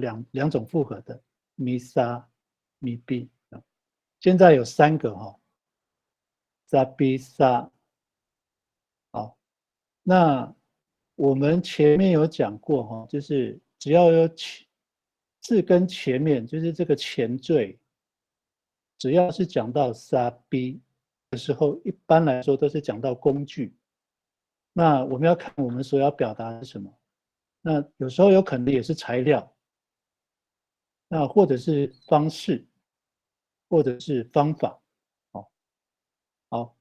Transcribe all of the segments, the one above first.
两种复合的 mi sa mi bi， 现在有3个sa bi sa。好，那我们前面有讲过就是只要有字根前面，就是这个前缀，只要是讲到 sa bi 的时候，一般来说都是讲到工具。那我们要看我们所要表达的是什么。那有时候有可能也是材料，那或者是方式，或者是方法。好，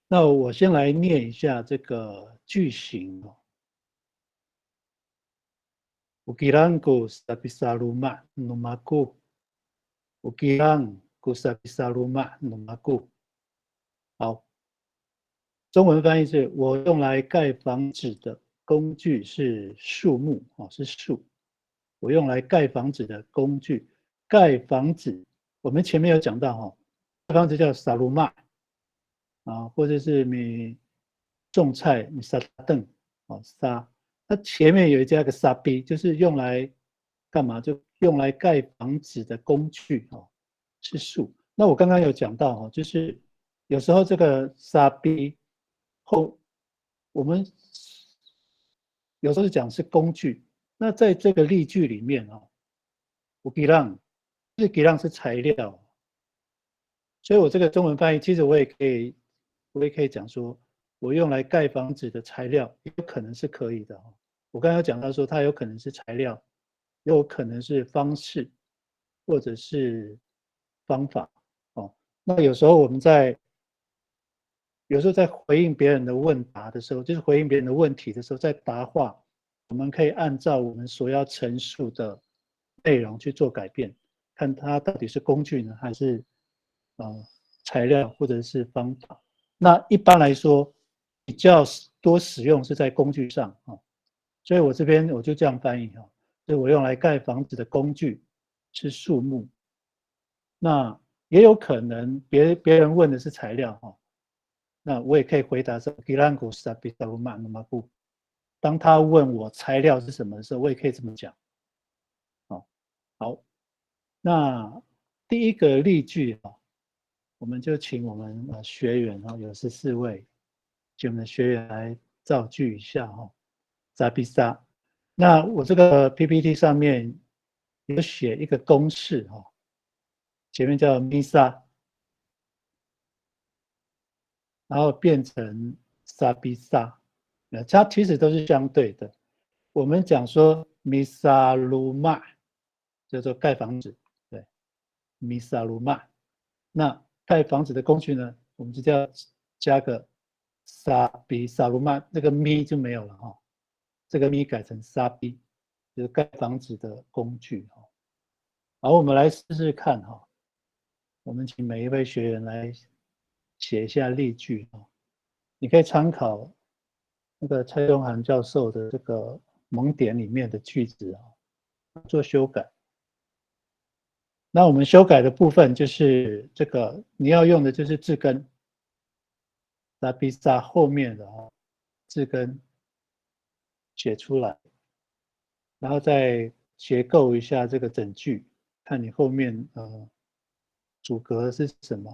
那我先来念一下这个句型。Ukiran ko sa bisa rumah rumahku. Ukiran ko sa bisa rumah rumahku。好，中文翻译是我用来盖房子的工具是树木，是树。我用来盖房子的工具，盖房子，我们前面有讲到盖房子叫萨鲁玛或者是你种菜你沙凳沙，它前面有加个沙逼，就是用来干嘛？就用来盖房子的工具是树。那我刚刚有讲到就是有时候这个沙逼我们有时候讲是工具。那在这个例句里面我给让是材料，所以我这个中文翻译其实我也可以讲说，我用来盖房子的材料有可能是可以的我刚刚讲到说它有可能是材料，也有可能是方式，或者是方法那有时候在回应别人的问答的时候，就是回应别人的问题的时候，在答话，我们可以按照我们所要陈述的内容去做改变，看它到底是工具呢，还是材料或者是方法。那一般来说，比较多使用是在工具上所以我这边我就这样翻译所以我用来盖房子的工具是树木。那也有可能别人问的是材料那我也可以回答说 Gilango sa bitaruma namaku。当他问我材料是什么的时候，我也可以这么讲好，那第一个例句我们就请我们学员有14位，请我们的学员来造句一下扎比萨。那我这个 PPT 上面有写一个公式前面叫 MISA， 然后变成萨比萨，它其实都是相对的。我们讲说 MISA LUMA 叫做盖房子，对 MISA LUMA。那盖房子的工具呢，我们就要加个萨比萨鲁曼，那个咪就没有了这个咪改成萨比，就是盖房子的工具好，我们来试试看我们请每一位学员来写一下例句你可以参考那个蔡东涵教授的这个蒙点里面的句子做修改。那我们修改的部分就是这个你要用的就是字根，在比萨后面的字根写出来，然后再结构一下这个整句，看你后面主格是什么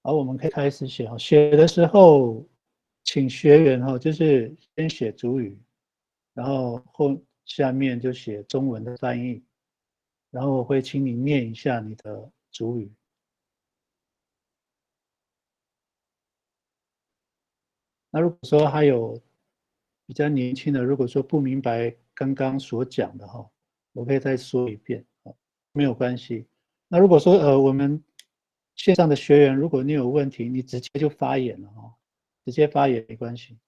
好，我们可以开始写写的时候，请学员就是先写主语，然后下面就写中文的翻译，然后我会请你念一下你的主语。那如果说还有比较年轻的，如果说不明白刚刚所讲的我可以再说一遍没有关系。那如果说我们线上的学员，如果你有问题，你直接就发言了直接发言没关系。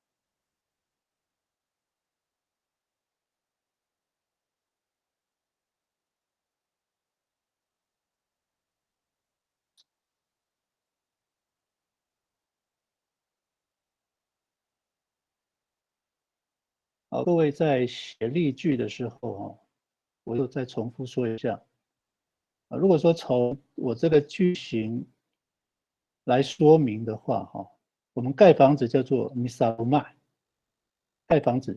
好，各位在写例句的时候我又再重复说一下如果说从我这个句型来说明的话，我们盖房子叫做 misaruma， 盖房子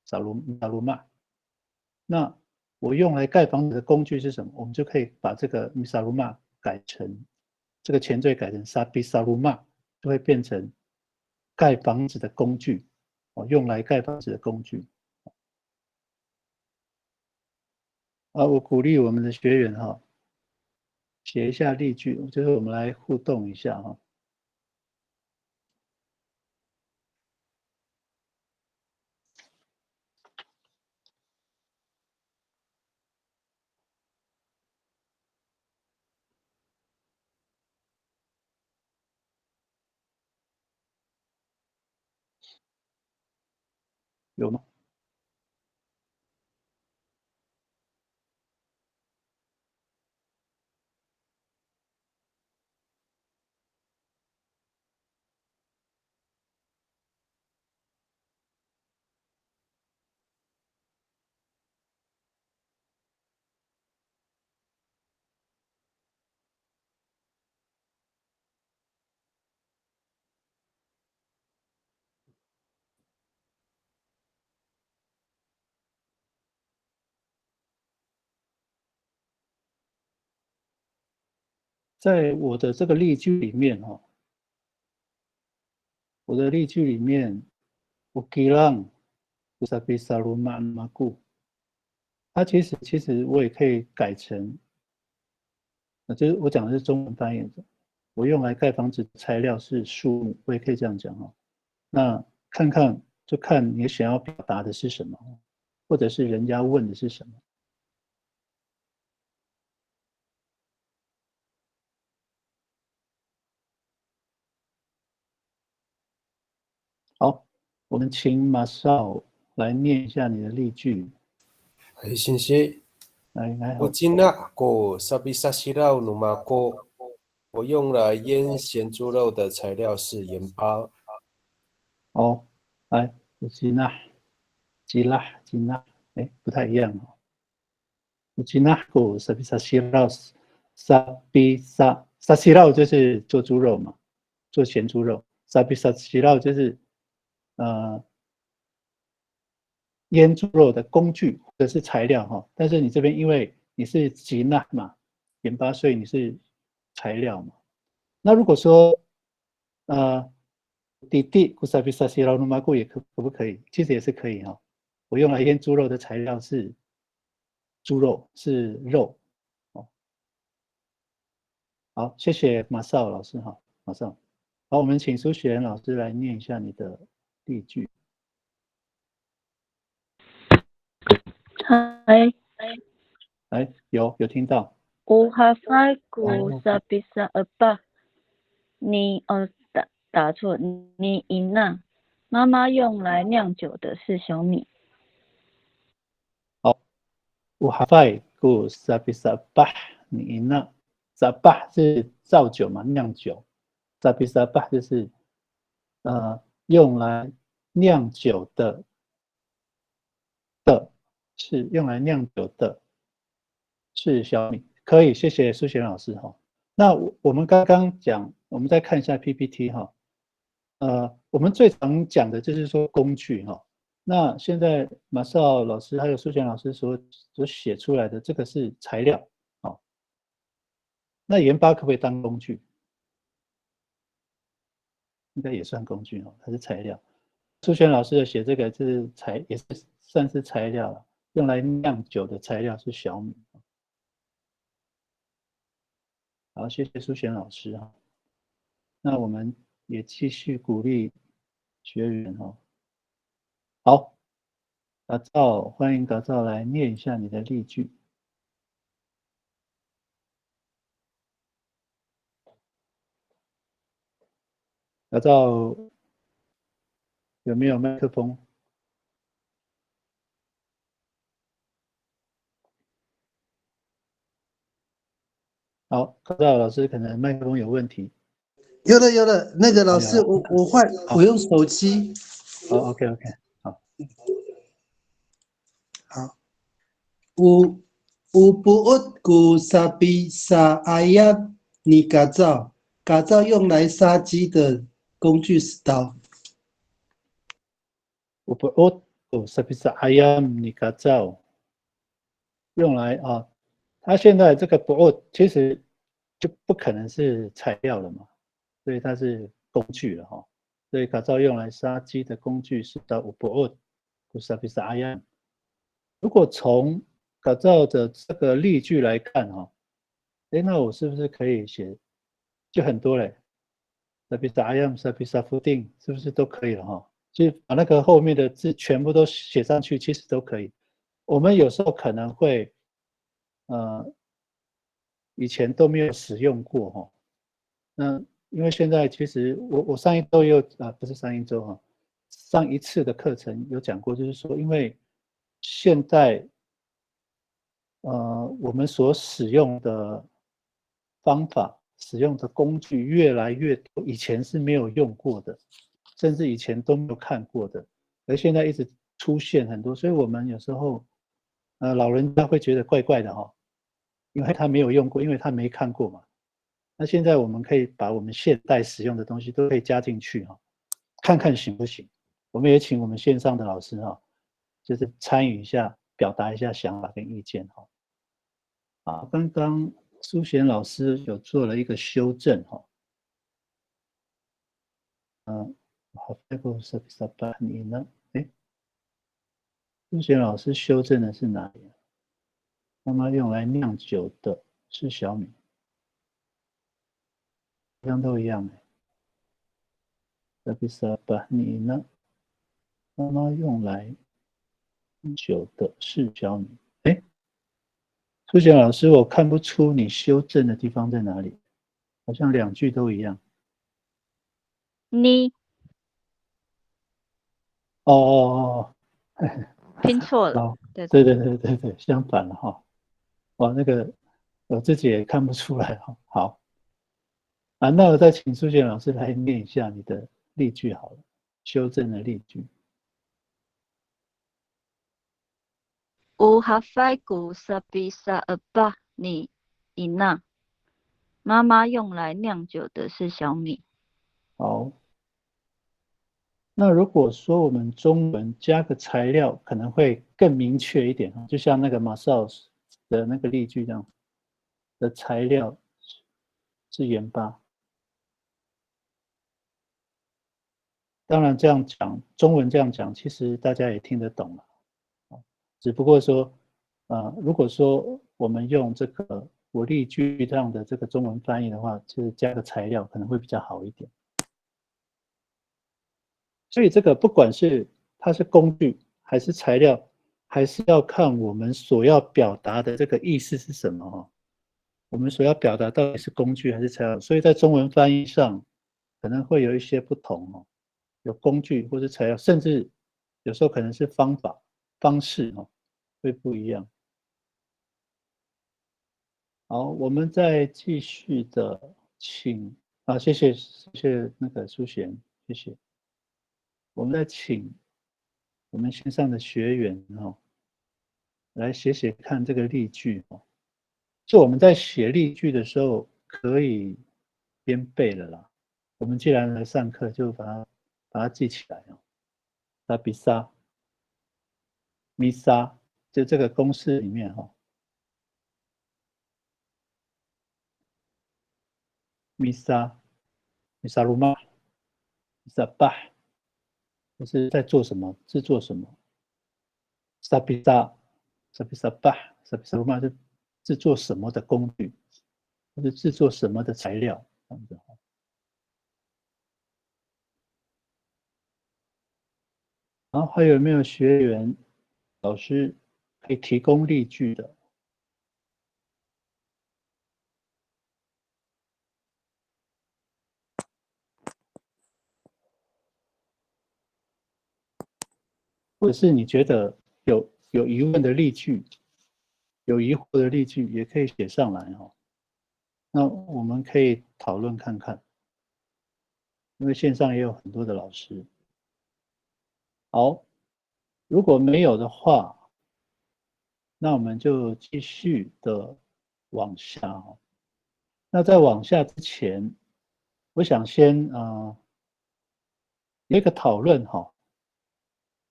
misaruma。那我用来盖房子的工具是什么？我们就可以把这个 misaruma 改成这个前缀改成 sabisaruma， 就会变成盖房子的工具，用来盖房子的工具。我鼓励我们的学员写一下例句，就是我们来互动一下有吗？在我的这个例句里面我的例句里面 ukilang usabisaruma namaku， 它其实我也可以改成，就是我讲的是中文翻译的，我用来盖房子的材料是树木，我也可以这样讲那就看你想要表达的是什么，或者是人家问的是什么。好，我们请马少来念一下你的例句。谢谢。我今那个萨比萨西绕努马锅，我用来腌咸猪肉的材料是盐巴。来，吉娜，不太一样吉娜个萨比萨西绕，萨西绕就是做猪肉嘛，做咸猪肉。萨比萨西绕就是腌猪肉的工具或者是材料但是你这边因为你是吉娜嘛，盐巴，所以你是材料嘛。那如果说弟弟古萨比萨西劳努马古也可不可以？其实也是可以我用来腌猪肉的材料是猪肉，是肉好，谢谢马少老师马少。好，我们请苏雪老师来念一下你的例句。有听到。Uhafai ku sabisa apa？ 你打错，你赢了。妈妈用来酿酒的是小米。好，Uhafai ku sabisa apa？ 你赢了。sabah 是造酒嘛，酿酒。sabisa apa 就是用来酿酒的是用来酿酒的是小米，可以，谢谢苏璇老师那我们刚刚讲，我们再看一下 PPT 我们最常讲的就是说工具那现在马少老师还有苏璇老师所写出来的这个是材料那盐巴可不可以当工具？应该也算工具它是材料。苏璇老师的写这个是也是算是材料了，用来酿酒的材料是小米。好，谢谢苏璇老师那我们也继续鼓励学员好，打造，欢迎打造来念一下你的例句。打造有没有麦克风？好，打造老师可能麦克风有问题。有了，那个老师，我用手机。好 ，OK， 好。好。Upuut ku sabi sa ayat ni kacau 打造用来杀鸡的工具是刀。Upu'ut sabisa ayam ni kacau 用来啊，它现在这个 bu'ut 其实就不可能是材料了嘛，所以它是工具了哈。所以 kacau 用来杀鸡的工具是到 upu'ut sabisa ayam。如果从 kacau 的这个例句来看哈，那我是不是可以写就很多嘞 sabisa ayam sabisa puding 是不是都可以了哈？就把那个后面的字全部都写上去，其实都可以。我们有时候可能会，以前都没有使用过哈。那因为现在其实我上一周又不是上一周哈，上一次的课程有讲过，就是说因为现在我们所使用的方法、使用的工具越来越多，以前是没有用过的，甚至以前都没有看过的，而现在一直出现很多，所以我们有时候，老人家会觉得怪怪的哈，因为他没有用过，因为他没看过嘛。那现在我们可以把我们现代使用的东西都可以加进去哈，看看行不行？我们也请我们线上的老师哈，就是参与一下，表达一下想法跟意见哈。啊，刚刚苏贤老师有做了一个修正哈。好，这个是8你呢？苏贤老师修正的是哪里？妈妈用来酿酒的是小米，好像都一样这个是8你呢？妈妈用来酿酒的是小米。苏贤老师，我看不出你修正的地方在哪里，好像两句都一样。你哦，拼错了。对，相反了哈。哇，那个我自己也看不出来哈。好，那我再请苏贤老师来念一下你的例句好了，修正的例句。Uhafaiku sabisa abah ni ina。妈妈用来酿酒的是小米。好，那如果说我们中文加个材料，可能会更明确一点，就像那个 Masaos 的那个例句这样，的材料是盐巴。当然这样讲，中文这样讲，其实大家也听得懂了，只不过说，如果说我们用这个我例句这样的这个中文翻译的话，就是加个材料可能会比较好一点。所以这个不管是它是工具还是材料，还是要看我们所要表达的这个意思是什么哈。我们所要表达到底是工具还是材料，所以在中文翻译上可能会有一些不同哦。有工具或是材料，甚至有时候可能是方法、方式哦，会不一样。好，我们再继续的请谢谢那个苏贤，谢谢。我们再请我们线上的学员来写写看这个例句就我们在写例句的时候可以边背了啦。我们既然来上课，就把它记起来拉比萨、米萨，就这个公式里面米萨、米萨鲁玛、米萨巴，就是在做什么，制作什么。萨比萨、萨比萨巴、萨比萨鲁玛是制作什么的工具，或者制作什么的材料，这样子。然后还有没有学员、老师可以提供例句的？或者是你觉得有疑问的例句，有疑惑的例句，也可以写上来那我们可以讨论看看，因为线上也有很多的老师。好，如果没有的话，那我们就继续的往下那在往下之前，我想先有一个讨论哈。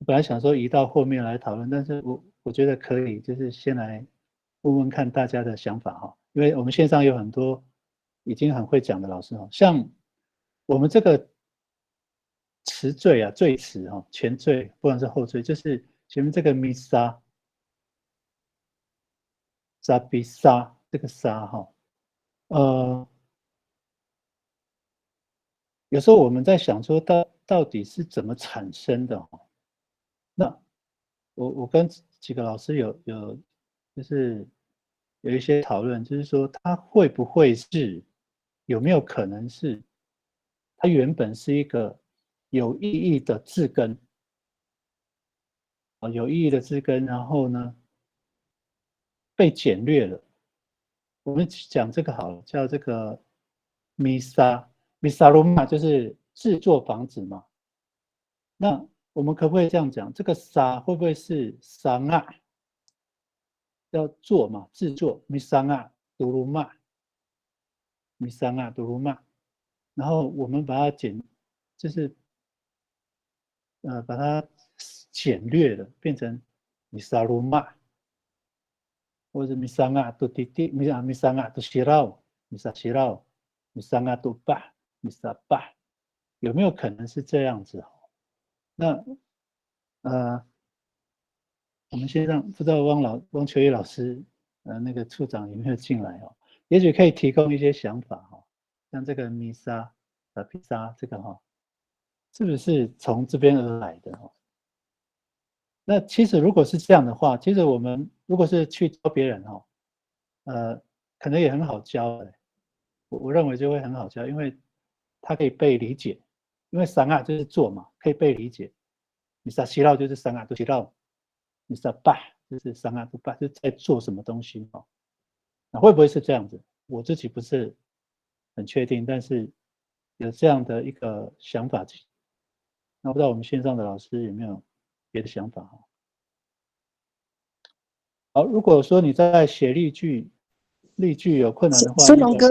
本来想说移到后面来讨论，但是我觉得可以，就是先来问问看大家的想法哈，因为我们线上有很多已经很会讲的老师哈，像我们这个词缀啊，缀词哈，前缀不管是后缀，就是前面这个咪沙、沙比沙这个沙哈，有时候我们在想说到底是怎么产生的哈，那我跟几个老师有就是有一些讨论，就是说它会不会是有没有可能是它原本是一个有意义的字根啊，有意义的字根，然后呢被简略了。我们讲这个好了，叫这个米萨罗玛，就是制作房子嘛。那我们可不可以这样讲？这个沙会不会是桑啊？要做嘛，制作米桑啊，杜鲁玛，米桑啊，杜鲁玛。然后我们把它就是把它简略了，变成米萨鲁玛，或者米桑啊，杜弟弟，米桑啊，杜西绕，米萨西绕，米桑啊，杜巴，米萨巴，有没有可能是这样子？那我们线上不知道汪秋玉老师，那个处长有没有进来哦？也许可以提供一些想法哈，像这个米沙、披萨这个哈，是不是从这边而来的哈？那其实如果是这样的话，其实我们如果是去教别人哈，可能也很好教的，我认为就会很好教，因为它可以被理解，因为三啊就是做嘛，可以被理解。米沙西绕就是三啊都西绕，米沙巴就是三啊都巴，就是在做什么东西哦。那会不会是这样子？我自己不是很确定，但是有这样的一个想法。那不知道我们线上的老师有没有别的想法？好，如果说你在写例句有困难的话，森龙哥，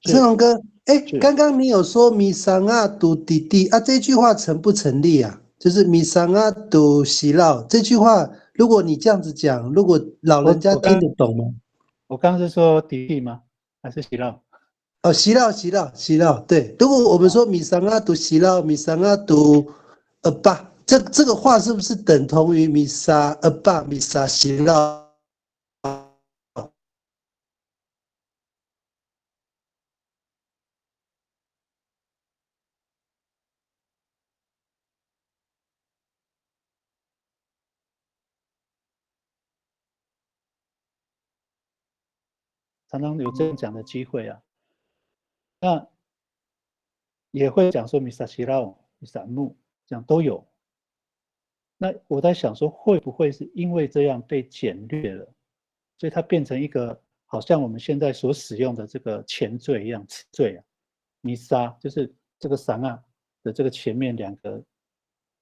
森龙哥，哎，是刚刚你有说米桑啊读弟弟啊，这句话成不成立啊？就是米桑啊读西绕这句话，如果你这样子讲，如果老人家听得懂吗？我刚刚是说弟弟吗？还是西绕？哦，西绕，对。如果我们说米桑啊读西绕，米桑啊读爸，这个话是不是等同于米沙爸米沙西绕？常常有这样讲的机会啊。那也会讲说米萨西绕、米萨木，这样都有。那我在想说，会不会是因为这样被简略了，所以它变成一个好像我们现在所使用的这个前缀一样，词缀啊，米沙就是这个桑啊的这个前面两个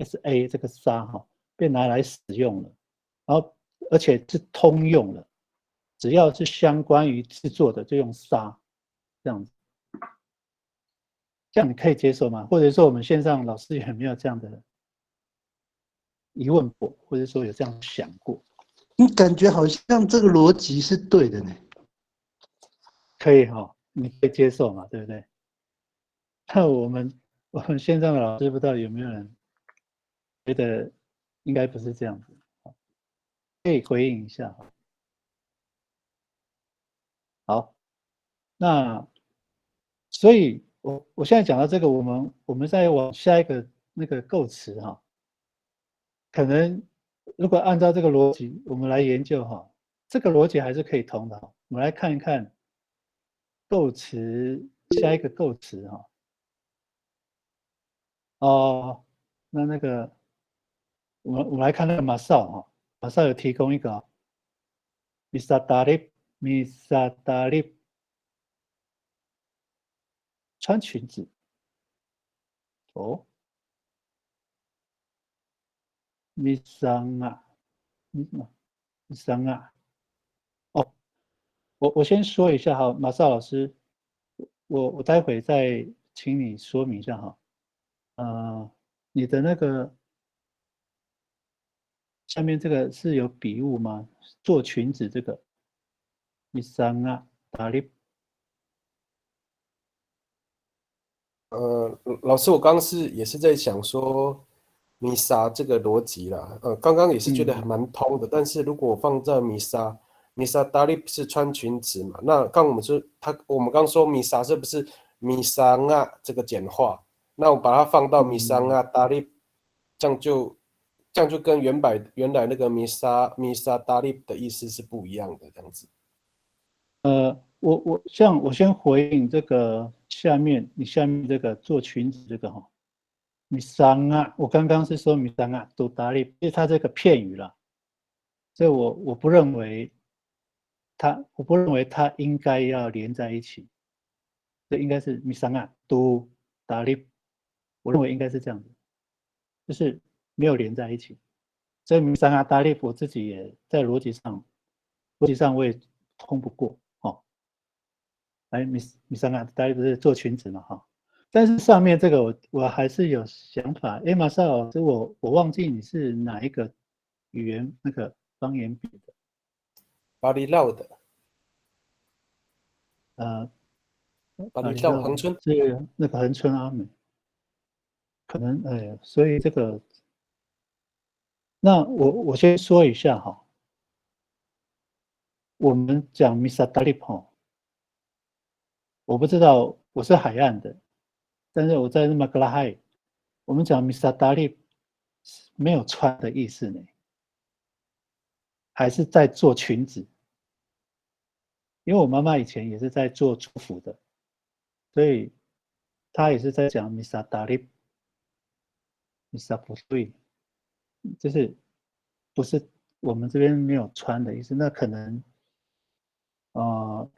sa 这个沙哈，被拿来使用了，然后而且是通用了，只要是相关于制作的就用沙这样子。这样你可以接受吗？或者说我们线上老师有没有这样的疑问过，或者说有这样想过？你感觉好像这个逻辑是对的呢。可以哈，你可以接受嘛，对不对？那我们线上的老师不知道有没有人觉得应该不是这样子，可以回应一下。好，那所以我现在讲到这个，我们再往下一个那个构词哈，可能如果按照这个逻辑我们来研究哈，这个逻辑还是可以通的。我们来看一看构词，下一个构词哈。哦，那个我们来看那个马少哈，马少有提供一个米萨达利穿裙子哦，米桑啊，米桑啊，哦，我先说一下哈，马少老师，我待会再请你说明一下哈，你的那个下面这个是有笔误吗？做裙子这个，misanga talib。老师，我刚刚也是在想说弥撒这个逻辑啦，刚刚也是觉得还蛮通的，但是如果我放在弥撒达利是穿裙子嘛，那刚我们说我们刚说弥撒是不是弥撒啊这个简化？那我把它放到弥撒啊达利，这样就跟原来那个弥撒达利的意思是不一样的，这样子。我先回应这个你下面这个做裙子这个哈，米桑啊，我刚刚是说米桑啊，都达利，因为它这个片语了，所以我不认为它应该要连在一起，这应该是米桑啊都达利，我认为应该是这样子，就是没有连在一起，所以米桑啊达利，我自己也在逻辑上我也通不过。米桑啊，大家不是做裙子嘛哈，但是上面这个我还是有想法。马萨老师，我忘记你是哪一个语言那个方言比的？巴黎绕的，巴黎绕恒春是那个恒春阿美，可能所以这个，那我先说一下哈，我们讲米萨达利哈，我不知道我是海岸的，但是我在马格拉海，我们讲米萨达利没有穿的意思呢，还是在做裙子。因为我妈妈以前也是在做厨服的，所以她也是在讲米萨达利，米萨不对，就是不是我们这边没有穿的意思，那可能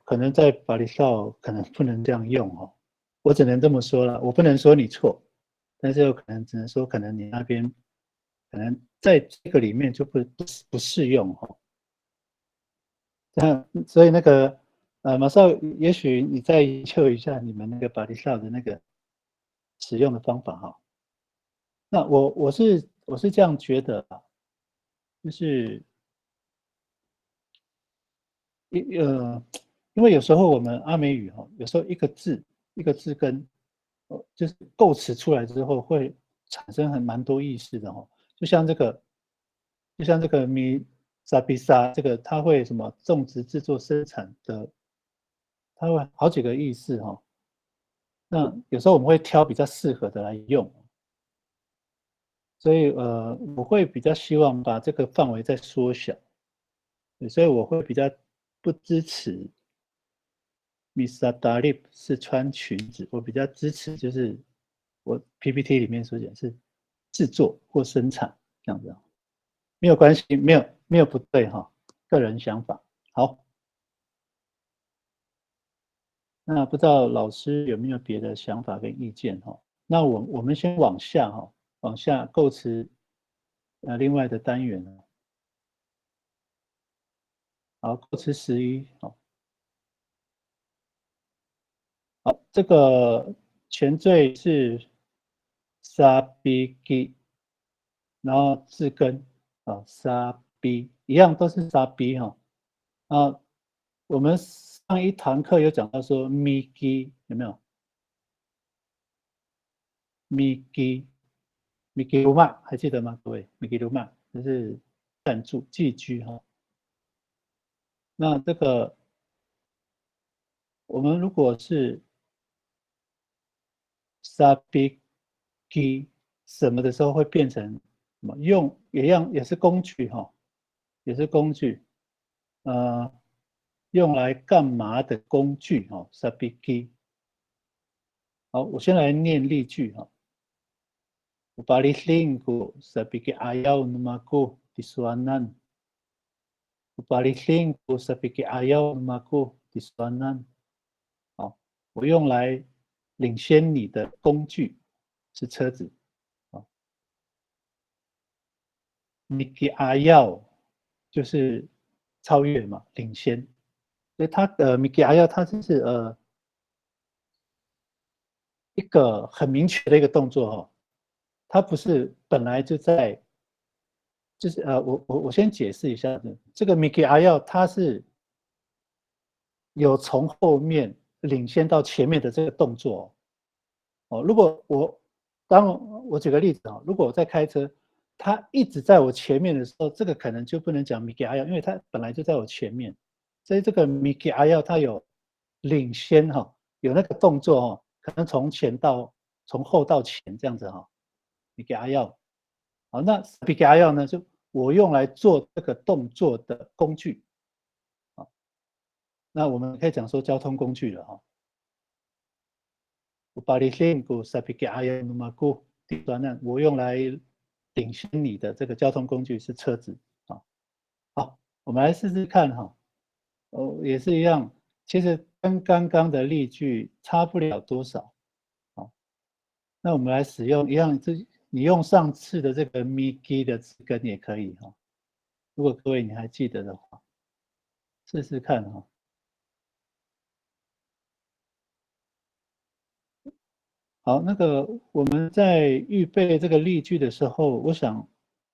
可能在巴黎少可能不能这样用哦，我只能这么说了，我不能说你错，但是有可能只能说可能你那边可能在这个里面就不适用哦。所以那个马少，也许你再研究一下你们那个巴黎少的那个使用的方法哈。那我是这样觉得啊，就是因为有时候我们阿美语哈，有时候一个字根，就是构词出来之后会产生蛮多意思的哈。就像这个米萨比萨这个，它会什么种植、制作、生产的，它会好几个意思哈。那有时候我们会挑比较适合的来用，所以我会比较希望把这个范围再缩小，所以我会比较不支持 Misa Dalip 是穿裙子，我比较支持就是我 PPT 里面所讲是制作或生产这样子，没有关系，没有不对哈，个人想法。好，那不知道老师有没有别的想法跟意见哈？那我们先往下哈，往下构词另外的单元。好，构词11，好，这个前缀是 sabiki， 然后字根sabi 一样都是 sabi 哈。我们上一堂课有讲到说 miki 有没有 miki luma 还记得吗？各位 miki luma 就是暂住寄居哈。那这个我们如果是 sabiki 什么的时候会变成什么？用也是工具哈，也是工具，用来干嘛的工具哈 sabiki。好，我先来念例句哈。Upalis linggo sabiki ayaw numako tiswanan。Upalis linggo sabiki ayaw numako tiswanan。好，我用来领先你的工具是车子。Miki ayaw 就是超越嘛，领先。所以它Miki ayaw 它就是一个很明确的一个动作哦，它不是本来就在，就是我先解释一下，这个 Miki Ayal 它是有从后面领先到前面的这个动作哦。如果我举个例子啊，如果我在开车，他一直在我前面的时候，这个可能就不能讲 Miki Ayal，因为他本来就在我前面，所以这个 Miki Ayal 它有领先哈，有那个动作哦，可能从后到前这样子哈，Miki Ayal。好，那 Miki Ayal 呢，就我用来做这个动作的工具。好，那我们可以讲说交通工具了哈。Upalisin sa Miki Ayal numaku， 第端呢，我用来领先你的这个交通工具是车子啊。好，我们来试试看哈。也是一样，其实跟刚刚的例句差不了多少。好，那我们来使用一样，你用上次的这个 Miki 的字根也可以哈。如果各位你还记得的话，试试看哈。好，那个我们在预备这个例句的时候，我想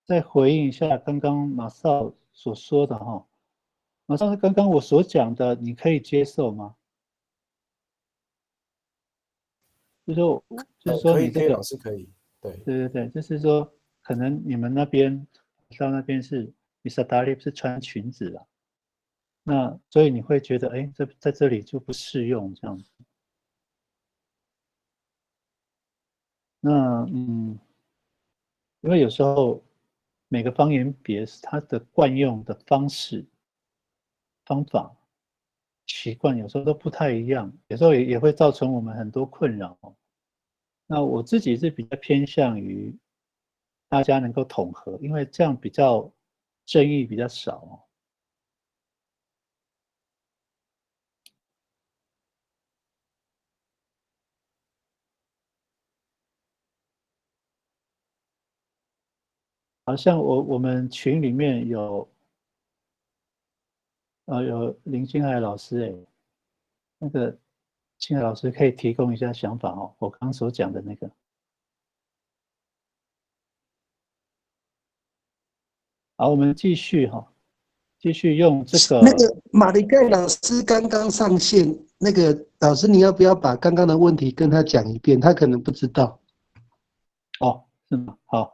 再回应一下刚刚马少所说的哈。马少，刚刚我所讲的，你可以接受吗？就是说可以可以，你这个，老师可以，对。对，就是说可能你们那边到那边是米萨达利是穿裙子了，那所以你会觉得，哎，在这里就不适用这样子。那因为有时候每个方言别它的惯用的方法、习惯有时候都不太一样，有时候也会造成我们很多困扰。那我自己是比较偏向于大家能够统合，因为这样比较争议比较少哦。好像我们群里面有林金海老师哎，那个金海老师可以提供一下想法哦，我刚刚所讲的那个。好，我们继续哈，继续用这个。那个马里盖老师刚刚上线，那个老师你要不要把刚刚的问题跟他讲一遍？他可能不知道。哦，是吗？好，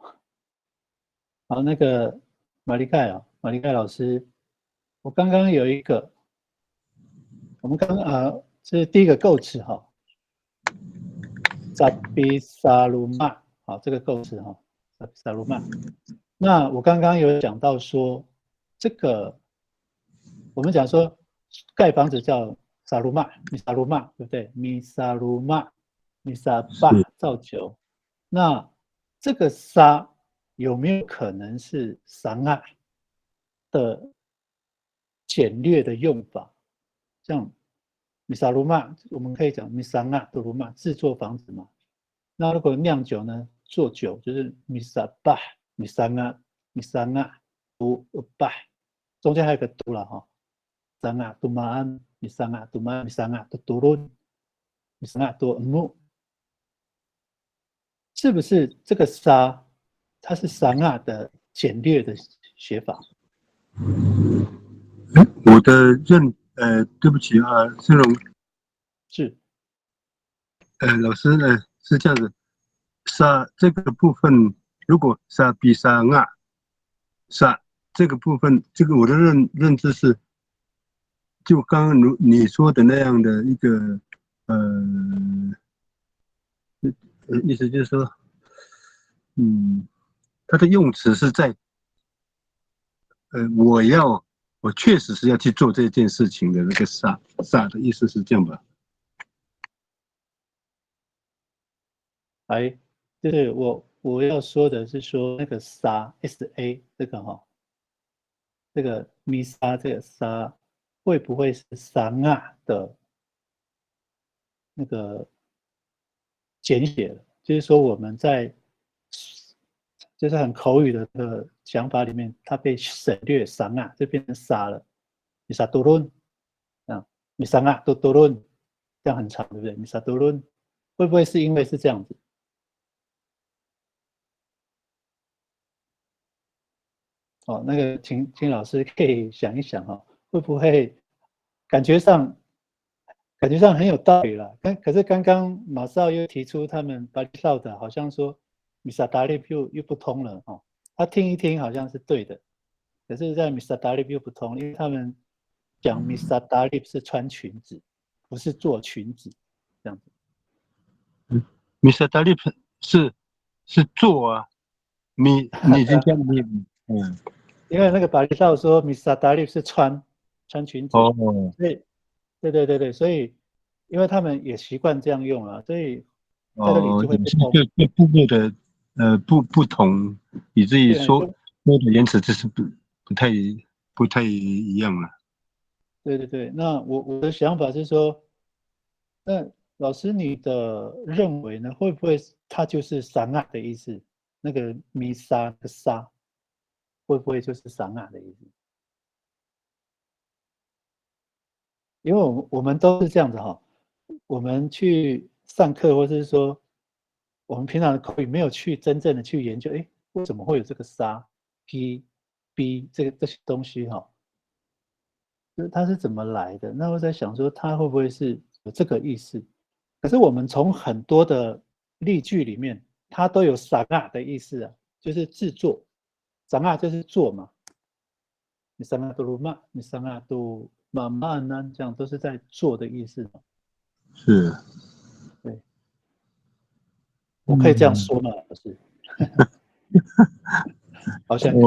那个马里盖老师，我刚刚有一个，我们这是第一个构词哈，萨比萨鲁玛，好，这个构词哈，萨比萨鲁玛。那我刚刚有讲到说，这个我们讲说盖房子叫萨鲁玛，米萨鲁玛，对不对？米萨鲁玛，米萨巴造就。那这个沙有没有可能是桑啊的简略的用法？像米萨鲁玛，我们可以讲米桑啊的鲁玛制作房子嘛。那如果酿酒呢，做酒就是米萨巴、米桑啊、杜巴，中间还有个杜了哈。桑啊、杜马安、米桑啊、杜马、米桑啊的杜伦、米桑啊、杜木。是不是这个沙，它是桑啊的简略的写法？我的对不起啊，盛荣，是，老师，是这样子，沙这个部分，如果沙比沙啊，沙这个部分，这个我的认知是，就刚刚你说的那样的一个，意思就是说，它的用词是在，我确实是要去做这件事情的那个沙的意思是这样吧？哎，就是我要说的是说那个沙 SA 这个哈，这个米沙这个沙会不会是桑啊的那个简写了？就是说我们在就是很口语的这个想法里面，它被省略桑啊，就变成沙了。米沙多伦啊，米桑啊多伦，这样很长，对不对？米沙多伦。会不会是因为是这样子？哦，那个请老师可以想一想哈，会不会感觉上很有道理了？可是刚刚马少又提出他们巴利绍的，好像说米萨达利又不通了哦。他听一听好像是对的，可是，在米萨达利又不通，因为他们讲米萨达利是穿裙子，不是做裙子这样子。米萨达利是做啊，你已经这样因为那个巴利绍说米萨达利是穿裙子，哦，所以对，所以因为他们也习惯这样用啊，所以在这里就会不通。就部落的不同，以至于说的言辞就是不太一样了。对，那我的想法是说，那老师你的认为呢？会不会它就是散啊的意思？那个弥撒的撒，会不会就是散啊的意思？因为我们都是这样子哈，我们去上课，或者是说我们平常的口语没有去真正的去研究，哎，为什么会有这个沙、p、b 这些东西哈？就是它是怎么来的？那我在想说，它会不会是有这个意思？可是我们从很多的例句里面，它都有散啊的意思啊，就是制作，散啊就是做嘛。你散啊都鲁嘛，你散啊都妈妈呢，这样都是在做的意思嘛。是，对，我可以这样说吗？老师？好像可以。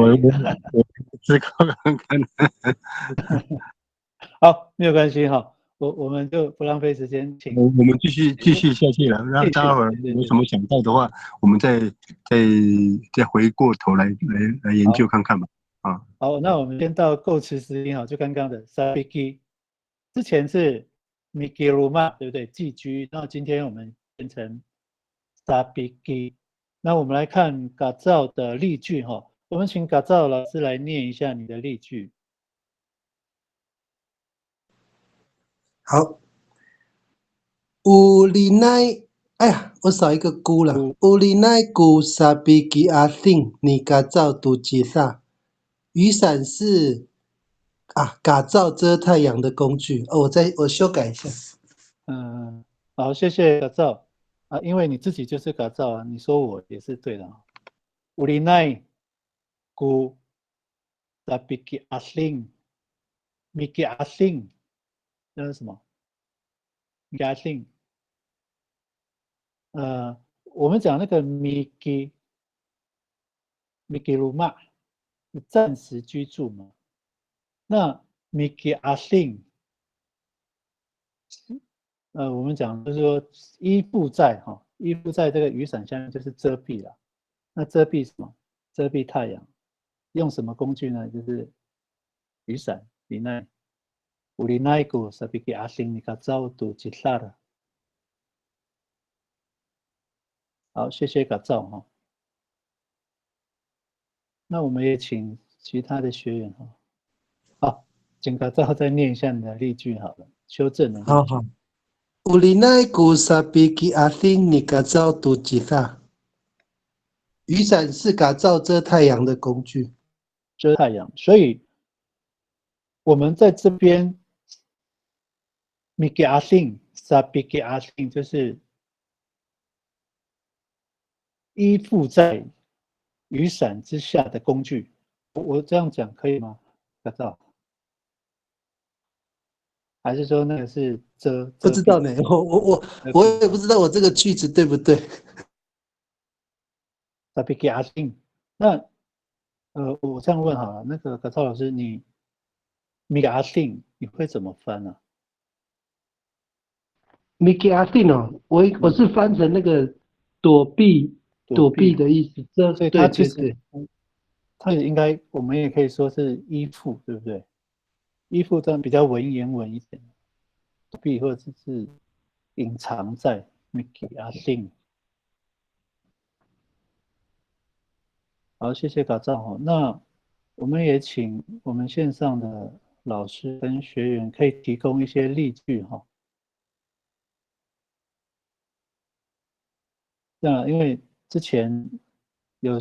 我思考看看。好，没有关系哈，我们就不浪费时间，请我们继续下去了，然后待会儿有什么想到的话，我们再回过头来研究看看吧。啊，好，那我们先到构词实音哈，就刚刚的 sabiki， 之前是 mikiruma， 对不对？寄居，那今天我们变成 sabiki。那我们来看嘎造的例句哈，我们请嘎造老师来念一下你的例句。好，乌里奈，哎呀，我少一个姑了。乌里奈姑萨比吉阿信，你嘎造读吉萨。雨伞是嘎造遮太阳的工具。哦，我修改一下。好，谢谢嘎造啊，因为你自己就是嘎造啊，你说我也是对的啊。乌里奈姑萨比吉阿信，米吉阿信，那是什么？米吉阿信。我们讲那个 Miki Ruma 暂时居住嘛，那 Miki Asing，我们讲就是说依附在依附在这个雨伞下面就是遮蔽了。那遮蔽什么？遮蔽太阳，用什么工具呢？就是雨伞。你那乌里奈古萨比基阿星，你卡早都吉萨了。好，谢谢嘎造哈。那我们也请其他的学员哈。好，请嘎造再念一下你的例句好了，修正的例句。好。乌里奈古萨比基阿信，你嘎造读吉萨。雨伞是嘎造遮太阳的工具。遮太阳，所以我们在这边 Miki Asing Sabiki Asing 就是依附在雨伞之下的工具。我这样讲可以吗？嘎造？还是说那个是遮？不知道呢，我也不知道我这个句子对不对。Sabiki Asing， 那我这样问好了，那个嘎造老师，你 Miki Asing 你会怎么翻呢Miki 阿信哦，我是翻成那个躲避的意思。所以它其实它也应该，我们也可以说是依附，对不对？依附这样比较文言文一点，躲避或者是隐藏在 Miki Asing。好，谢谢嘎造哈。那我们也请我们线上的老师跟学员可以提供一些例句哈。这样，因为之前有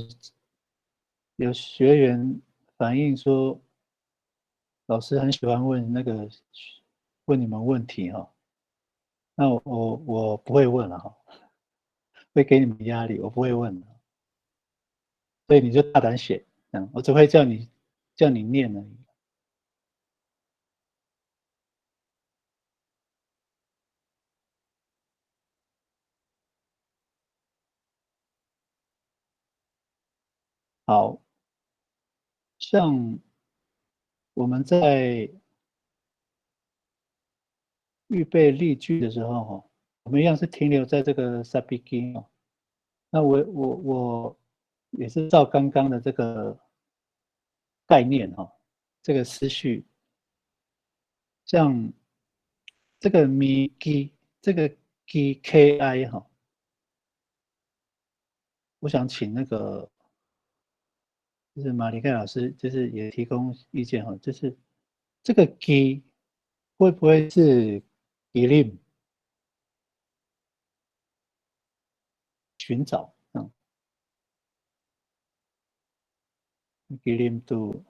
学员反映说，老师很喜欢问你们问题哈，那我不会问了哈，会给你们压力，我不会问的，所以你就大胆写，这样我只会叫你念而已。好，像我们在预备例句的时候哈，我们一样是停留在这个 sabiki 哦。那我也是照刚刚的这个概念哈，这个思绪，像这个 miki 这个 ki 哈，我想请那个就是马里盖老师，就是也提供意见哈，就是这个 ki 会不会是 gilim 寻找gilim to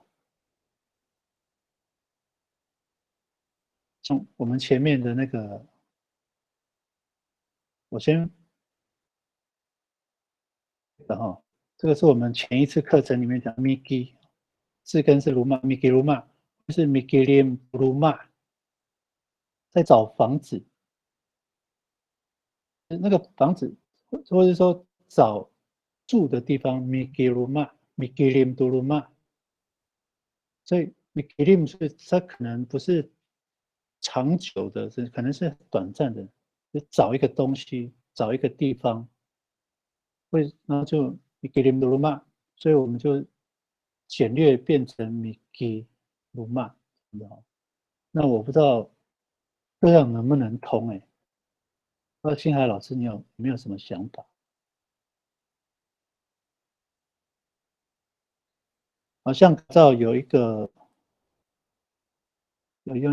像我们前面的那个，我先然后这个是我们前一次课程里面讲 Miki 字根是鲁玛 Miki 鲁玛，就是 Mikilim 鲁玛，在找房子，那个房子或者说找住的地方 Miki 鲁玛 Mikilim 鲁玛，所以 Mikilim 是它可能不是长久的，是可能是短暂的，就找一个东西，找一个地方，然后就 Mikilim 鲁玛，所以我们就简略变成 Miki 鲁玛，那我不知道这样能不能通哎？不知道星海老师你有没有什么想法？好像照有用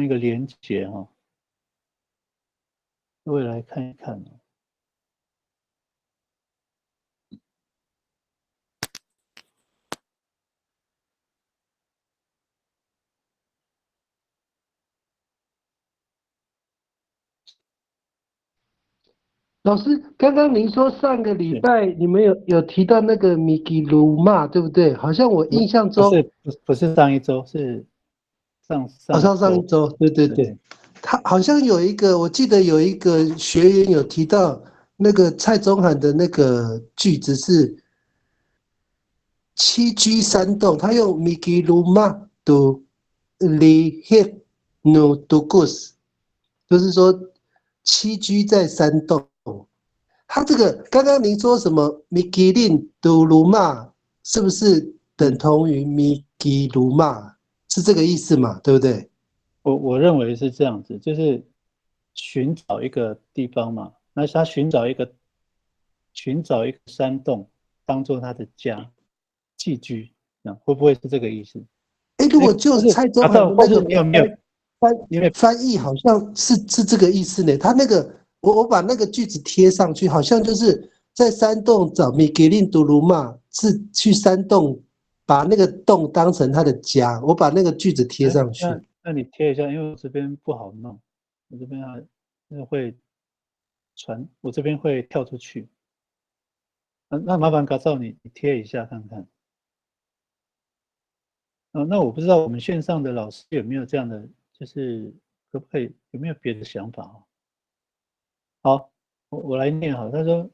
一个连结哈，各位来看一看哦。老师，刚刚您说上个礼拜你们有提到那个米吉鲁嘛，对不对？好像我印象中不是上一周，是上一周，对对对，他好像有一个，我记得有一个学员有提到那个蔡宗涵的那个句子是七居山洞，他用米吉鲁嘛读里黑努读故事，就是说七居在山洞。他这个刚刚您说什么米吉林杜鲁玛，是不是等同于米吉鲁玛？是这个意思嘛？对不对？我认为是这样子，就是寻找一个地方嘛，那他寻找一个山洞，当做他的家寄居，会不会是这个意思？哎，如果就蔡宗涵的那个你有没有翻译，好像是这个意思呢？他那个我把那个句子贴上去，好像就是在山洞找米吉林杜鲁玛，是去山洞把那个洞当成他的家。我把那个句子贴上去。那你贴一下，因为我这边不好弄，我这边会传，我这边会跳出去。那麻烦嘎造你贴一下看看。那我不知道我们线上的老师有没有这样的，就是可不可以有没有别的想法啊？好，我来念好，他说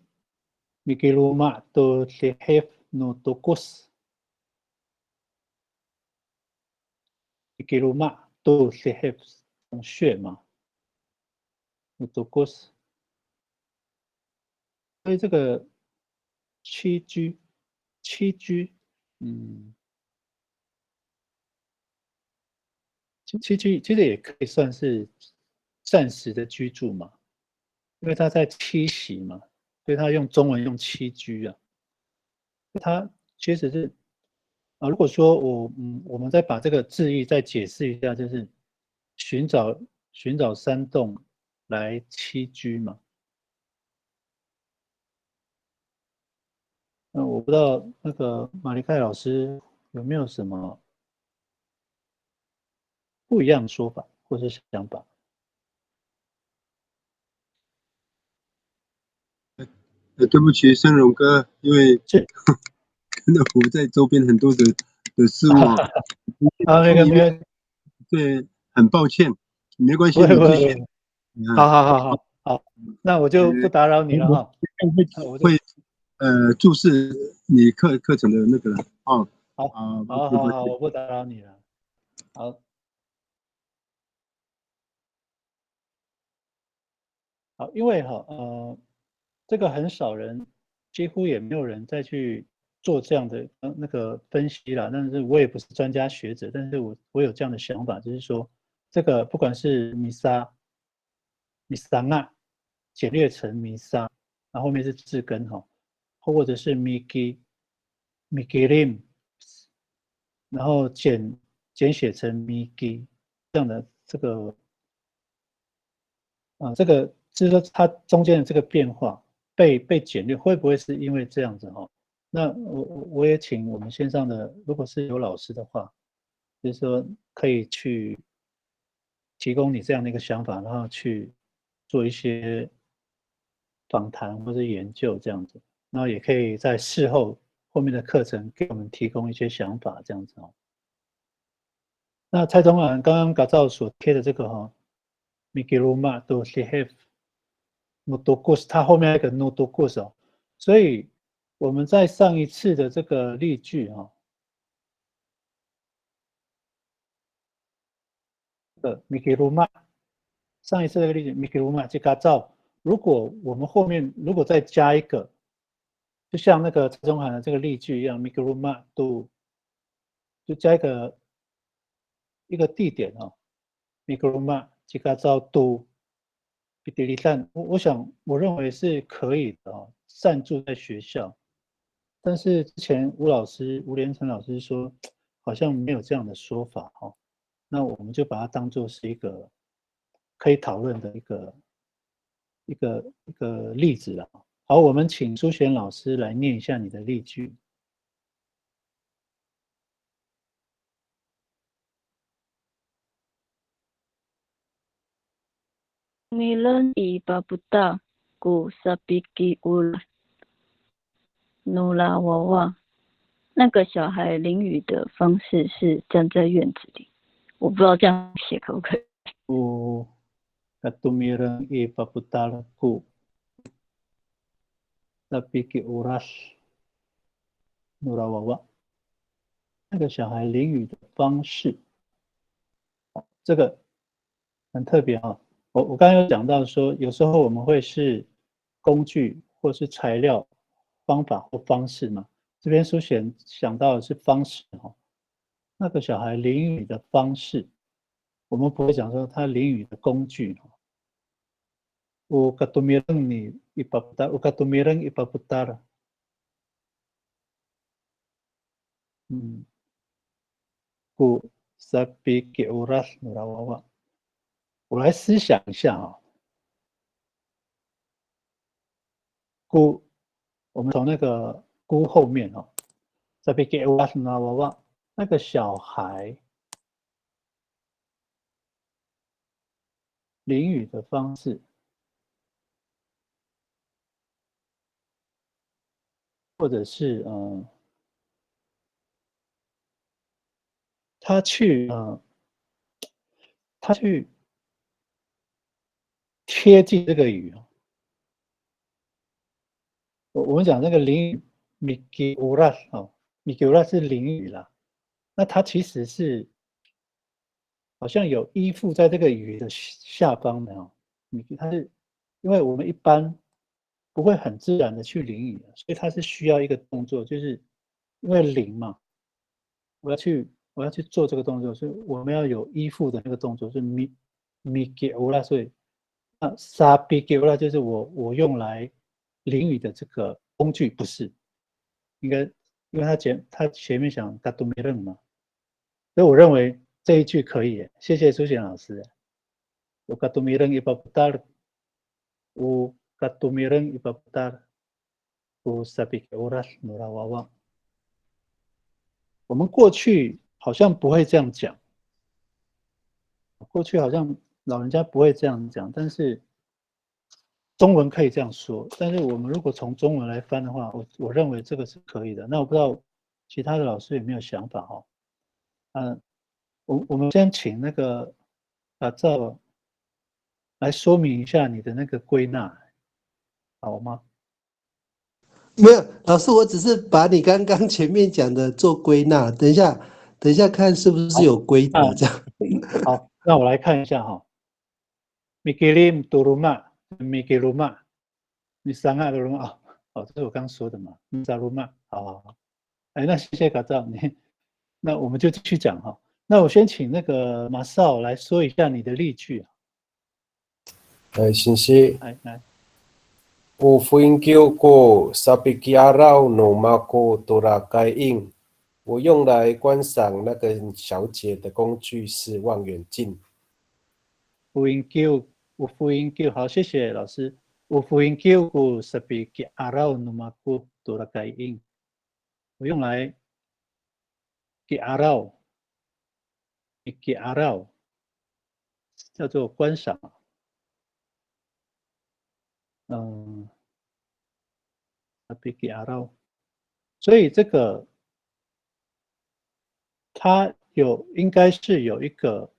Mikiluma to have no tokos。Mikiluma to have 穴嘛 no tokos。所以这个七居，七居其实也可以算是暂时的居住嘛，因为他在栖息嘛，所以他用中文用栖居啊。他其实是如果说我们再把这个字义再解释一下，就是寻找山洞来栖居嘛。我不知道那个马里凯老师有没有什么不一样的说法或是想法？对不起，盛荣哥，因为是看到我在周边很多的事物啊，那个没有，对，很抱歉，没关系，不会不你继续。会不会，好，那我就不打扰你了我哈。我就会注释你课程的那个了哦。好，我不打扰你了。好，因为这个很少人，几乎也没有人再去做这样的那个分析了。但是我也不是专家学者，但是我有这样的想法，就是说，这个不管是米沙纳简略成米沙，然后后面是字根或者是mikirim，然后简写成 miki 这样的这个就是说它中间的这个变化被简略，会不会是因为这样子那我也请我们线上的，如果是有老师的话，就是说可以去提供你这样的一个想法，然后去做一些访谈或者研究这样子，然后也可以在事后后面的课程给我们提供一些想法这样子那蔡总刚刚改造所贴的这个Mikiruma do Sihef Notokos， 它后面那个 Notokos 所以我们在上一次的这个例句的 Mikiruma， 上一次这个例句 Mikiruma 就改造，如果我们后面如果再加一个，就像那个蔡中涵的这个例句一样 ，Mikiruma do 就加一个地点Mikiruma 就改造 do。比迪利站，我认为是可以的暂住在学校，但是之前吴连成老师说好像没有这样的说法那我们就把它当做是一个可以讨论的一个例子了。好，我们请苏璇老师来念一下你的例句。Milan ibabuta ku sabiki ula nula wawa。那个小孩淋雨的方式是站在院子里，我不知道这样写可不可以。Katumirang ipaputal ku sabiki uras nula wawa。那个小孩淋雨的方式，这个很特别我刚刚有讲到说，有时候我们会是工具或是材料、方法或方式嘛。这边书写想到的是方式那个小孩淋雨的方式，我们不会讲说他淋雨的工具O katumirang ni ipaputar, o katumirang ipaputar。Ku sabi ke oras nurawawa。我来思想一下姑，我们从那个姑后面sabi ke oras nurawawa，那个小孩淋雨的方式，或者是他去贴近这个雨我们讲那个淋雨 Miki Uras Miki Uras 是淋雨啦，那它其实是好像有依附在这个雨的下方的它是因为我们一般不会很自然的去淋雨所以它是需要一个动作，就是因为淋嘛，我要去做这个动作，所以我们要有依附的那个动作，是 Miki Uras， 所以那 Sabi Uras 就是我用来淋雨的这个工具，不是应该，因为他前面讲 Katumirang 嘛，所以我认为这一句可以谢谢苏贤老师。O Katumirang ipaputar， O Katumirang ipaputar， ku sabik oras nurawawang。我们过去好像不会这样讲，过去好像老人家不会这样讲，但是中文可以这样说。但是我们如果从中文来翻的话，我认为这个是可以的。那我不知道其他的老师有没有想法哈？我们先请那个赵来说明一下你的那个归纳，好吗？没有，老师，我只是把你刚刚前面讲的做归纳，等一下看是不是有规则这样。好，那我来看一下哈。Mikirim turuma mikiruma， 你三个的rumah哦，这是我刚说的嘛，在rumah，好，哎，那谢谢卡照你，那我们就继续讲哈。那我先请那个马少来说一下你的例句先生，来。Ufuingyo ko sabiki araw no mako torakain。我用来观赏那个小姐的工具是望远镜。Ufuingyo，好，谢谢老师。Ufuingyo ko sabiki araw no mako torakain。我用来给araw，叫做观赏。所以这个它应该是有一个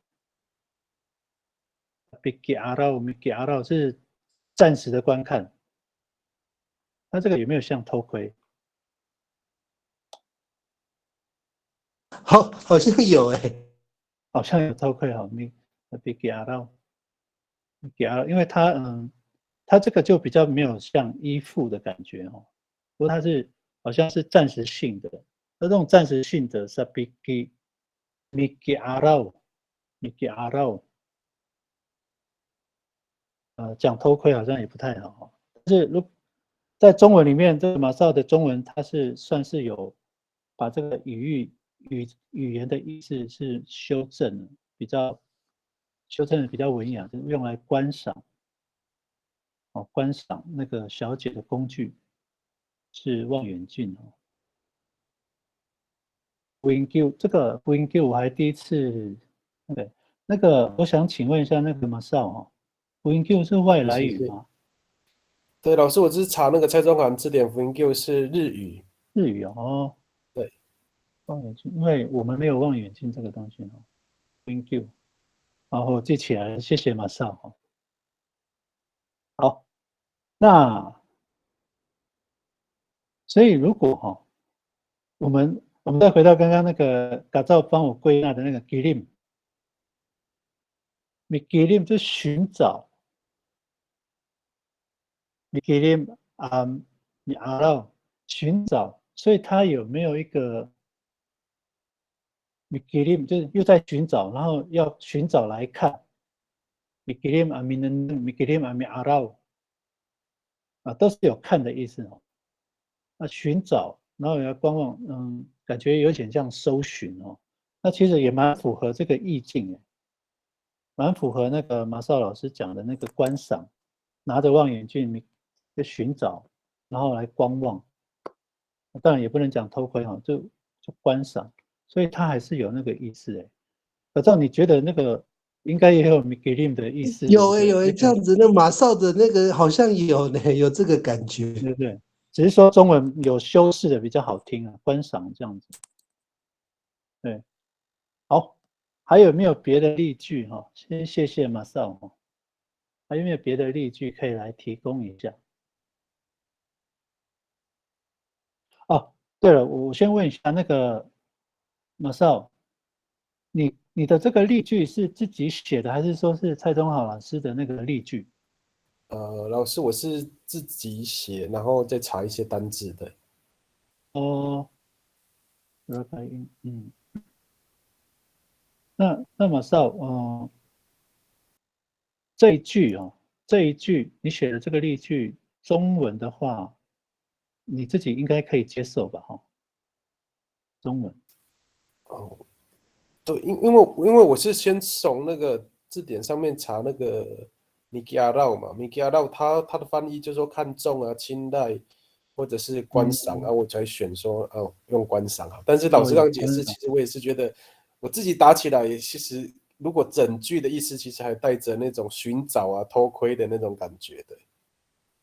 是暂时的观看，那这个有没有像偷窥？好像有好像有偷窥哈，因为它这个就比较没有像依附的感觉哦，不过它是好像是暂时性的，那这种暂时性的 sabiki miki arau， 讲偷窥好像也不太好，但是在中文里面，这个马少的中文它是算是有把这个语言的意思是修正的，修正的比较文雅，就是用来观赏。观赏那个小姐的工具是望远镜哦。这个 Wingyu 我还第一次，对，那个我想请问一下那个马少Wingyu 是外来语吗？对，老师，我只是查那个蔡中涵字典，Wingyu 是日语。日语哦。对，望远镜，因为我们没有望远镜这个东西哦。Wingyu， 然后记起来了，谢谢马少好，那所以如果我们再回到刚刚那个嘎造帮我归纳的那个 gilim 就寻找 gilim 你寻找，所以它有没有一个 gilim 就是又在寻找，然后要寻找来看 gilim都是有看的意思哦。那寻找，然后也要观望，感觉有点像搜寻哦。那其实也蛮符合这个意境蛮符合那个马少老师讲的那个观赏，拿着望远镜去寻找，然后来观望。当然也不能讲偷窥就观赏，所以它还是有那个意思可是你觉得那个应该也有 Mikilim 的意思？有这样子，那马少的那个好像有有这个感觉，对不对？只是说中文有修饰的比较好听观赏这样子。对，好，还有没有别的例句先谢谢马少还有没有别的例句可以来提供一下？对了，我先问一下那个马少，你的这个例句是自己写的，还是说是蔡宗豪老师的那个例句？老师，我是自己写，然后再查一些单字的。那马少，这一句你写的这个例句，中文的话，你自己应该可以接受吧？中文。对，因为我是先从那个字典上面查那个米基阿绕嘛，米基阿绕它的翻译就是说看重啊、青睐，或者是观赏啊，我才选说用观赏好。但是老师刚解释，其实我也是觉得我自己打起来，其实如果整句的意思，其实还带着那种寻找啊、偷窥的那种感觉的。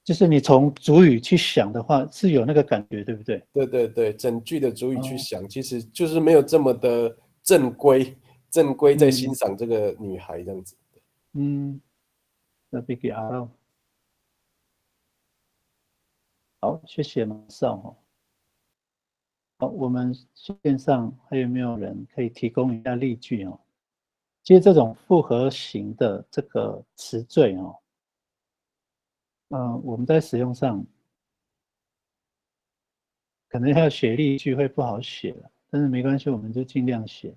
就是你从主语去想的话，是有那个感觉，对不对？对对对，整句的主语去想，其实就是没有这么的正规，在欣赏这个女孩这样子。那给阿到。好，谢谢马少哈。好，我们线上还有没有人可以提供一下例句哦？其实这种复合型的这个词缀哦，我们在使用上可能要写例句会不好写了，但是没关系，我们就尽量写。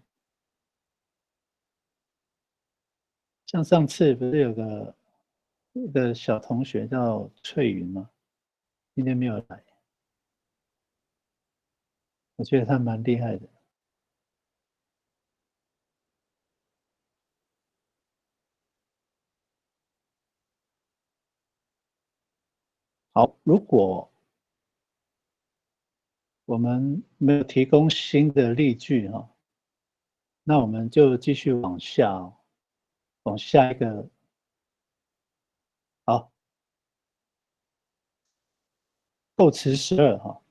像上次不是有一个小同学叫翠云吗？今天没有来，我觉得他蛮厉害的。好，如果我们没有提供新的例句哈，那我们就继续往下，往下一个。好，构词12哈，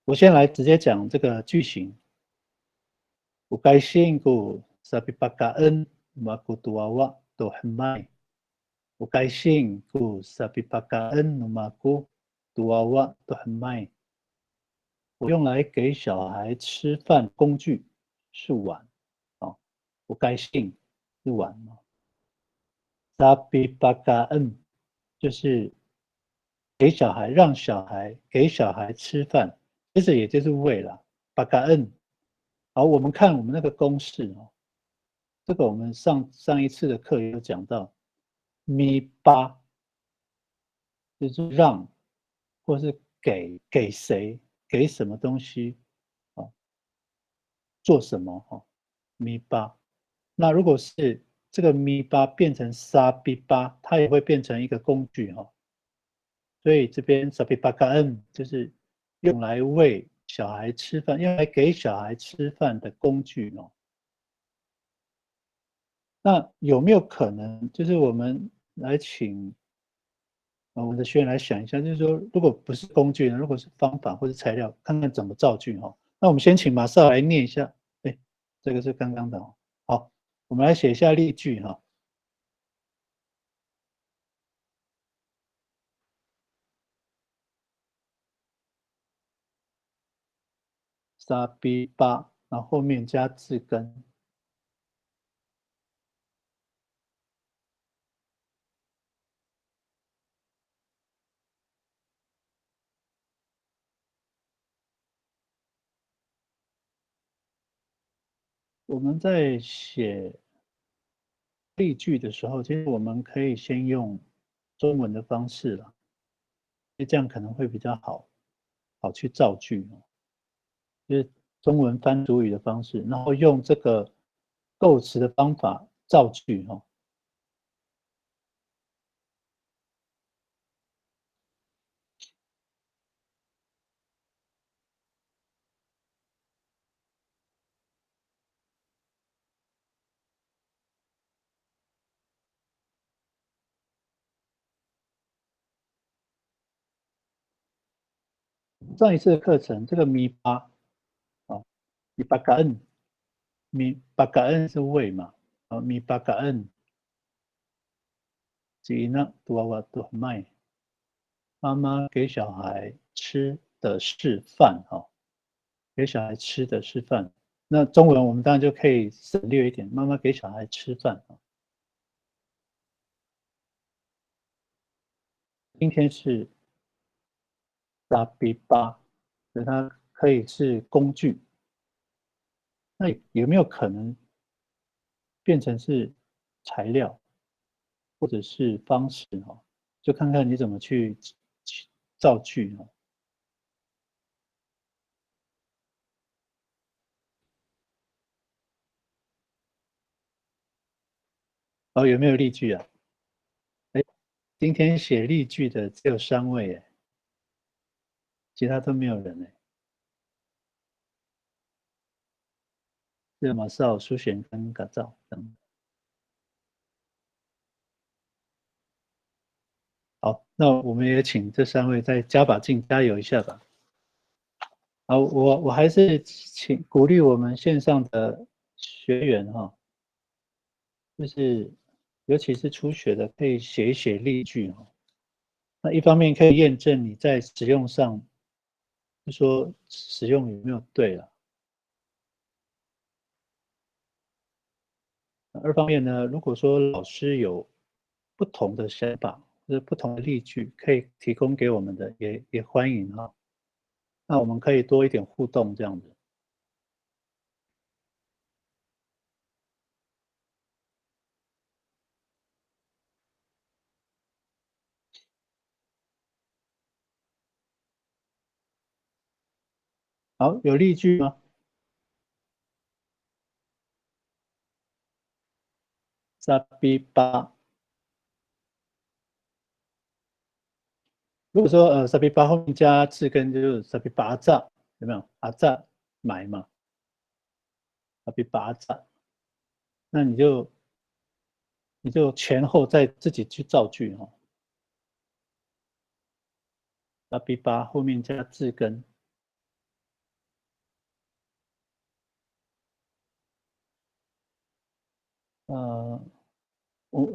我先来直接讲这个句型。有该信故sabi pakaan makutuawa tohmai。有该信故sabi pakaan makutuawa tohmai。我用来给小孩吃饭工具是碗，我该信是碗嘛。sabi pakaan 就是给小孩，让小孩给小孩吃饭，其实也就是喂了。pakaan。好，我们看我们那个公式哦，这个我们上一次的课有讲到，咪巴就是让，或是给谁，给什么东西，做什么咪巴。那如果是这个咪巴变成沙比巴，它也会变成一个工具所以这边沙比巴卡恩就是用来喂小孩吃饭，用来给小孩吃饭的工具那有没有可能，就是我们来请我们的学员来想一下，就是说，如果不是工具呢，如果是方法或者材料，看看怎么造句那我们先请马少来念一下，这个是刚刚的好，我们来写一下例句沙比巴，然后后面加字根。我们在写例句的时候，其实我们可以先用中文的方式了，这样可能会比较好去造句就是中文翻主语的方式，然后用这个构词的方法造句上一次的课程，这个咪巴咪巴嘎恩，咪巴嘎恩是喂嘛咪巴嘎恩，吉呢多瓦多麦，妈妈给小孩吃的是饭给小孩吃的是饭。那中文我们当然就可以省略一点，妈妈给小孩吃饭今天是拉比巴，所以它可以是工具。那有没有可能变成是材料或者是方式就看看你怎么去造句有没有例句啊？今天写例句的只有3位其他都没有人哎。是马少、苏璇跟嘎造等。好，那我们也请这3位再加把劲，加油一下吧。好，我还是鼓励我们线上的学员哈，就是尤其是初学的，可以写一写例句哈。那一方面可以验证你在使用上，就说使用有没有对了。二方面呢，如果说老师有不同的想法或者不同的例句，可以提供给我们的，也欢迎哈。那我们可以多一点互动这样子。好，有例句吗？38。如果说38后面加字根就是38阿扎，有没有？阿扎买嘛，38阿扎，那你就前后再自己去造句哈。38后面加字根。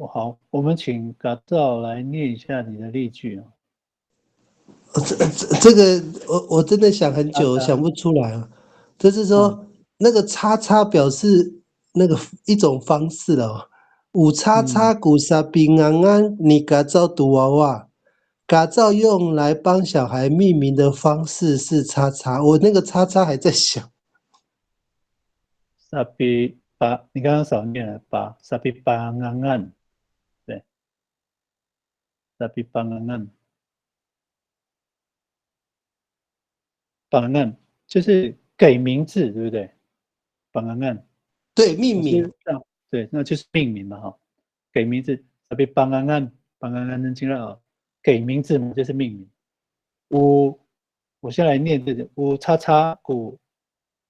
好，我们请嘎造来念一下你的例句啊。这个我真的想很久，想不出来啊。就是说，那个叉叉表示那个一种方式哦。五叉叉古沙比安安，你嘎造读娃娃，嘎造用来帮小孩命名的方式是叉叉。我那个叉叉还在想。沙比巴，你刚刚少念了巴，沙比巴安安，对，沙比巴安安。榜案就是给名字，对不对？榜案，对，命名，对，那就是命名嘛，哈，给名字，特别榜案能进来啊，给名字嘛，就是命名。我先来念这个，五叉叉古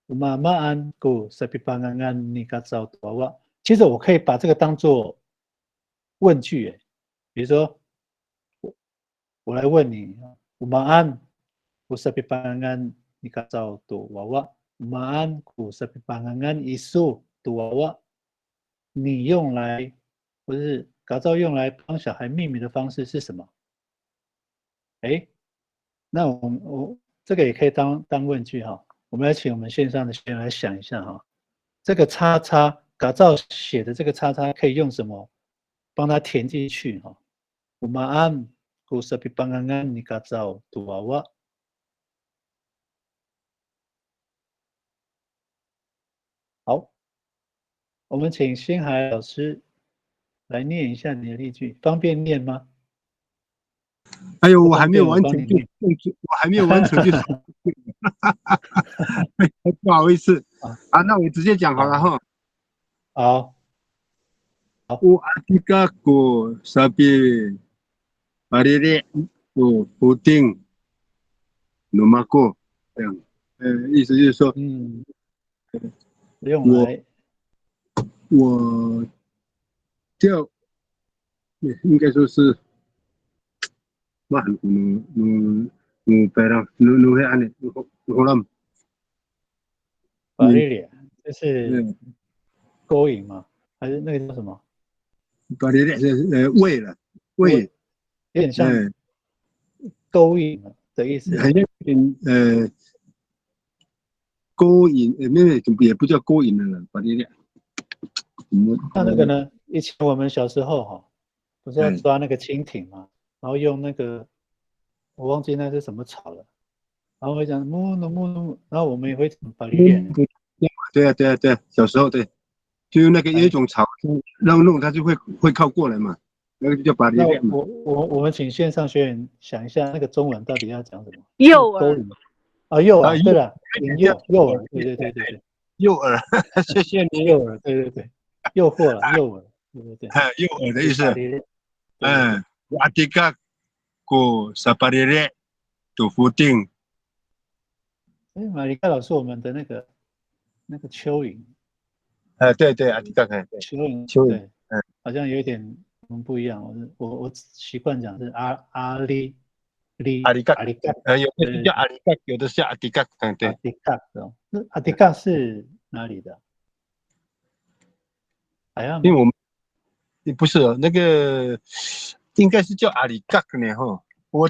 妈妈安古特别榜案你嘎找娃娃。其实我可以把这个当做问句，哎，比如说我来问你，五妈安。Usapi pangangan nikasau tu wawa maan usapi pangangan isu tu wawa， 你用来或是改造用来帮小孩命名的方式是什么？哎，那我这个也可以当问句哈。我们来请我们线上的学员来想一下哈，这个叉叉改造写的这个叉叉可以用什么帮他填进去哈？Maan usapi pangangan nikasau tu wawa。好，我们请星海老师来念一下你的例句，方便念吗？哎呦，我还没有完成就，我还没有完成就，不好意思啊，那我直接讲好了哈。好。我阿迪嘎古沙比巴里列古布丁努马古这样，意思就是说，用来我叫应该说是。嘛，白了，黑暗的，好了。巴列列就是勾引吗？还是那个叫什么？巴列列是喂了，喂，有点像勾引的意思。好像勾引，那个也不叫勾引了，巴列列。那个呢？以前我们小时候哈，不是要抓那个蜻蜓嘛，然后用那个我忘记那是什么草了，然后会讲木，然后我们也会讲巴列列。对啊，小时候对，就那个有一种草，弄它就会靠过来嘛，那个就叫巴列列嘛。我们请线上学员想一下，那个中文到底要讲什么？诱饵啊，诱饵，对了，引诱饵，对，诱饵，谢谢你，诱饵，对，诱惑了，诱饵，对，诱饵的意思。瓦迪卡古萨巴列列，杜夫丁马里克老师，我们的那个蚯蚓，对，阿迪嘎，对，蚯蚯蚓，对，好像有一点不一样。我习惯讲是阿里阿里嘎，阿里嘎，有的是叫阿里嘎，有的是阿迪嘎，阿对，迪嘎哦。那阿迪嘎是哪里的？海岸吗？因为我们不是那个，应该是叫阿里嘎呢哈。我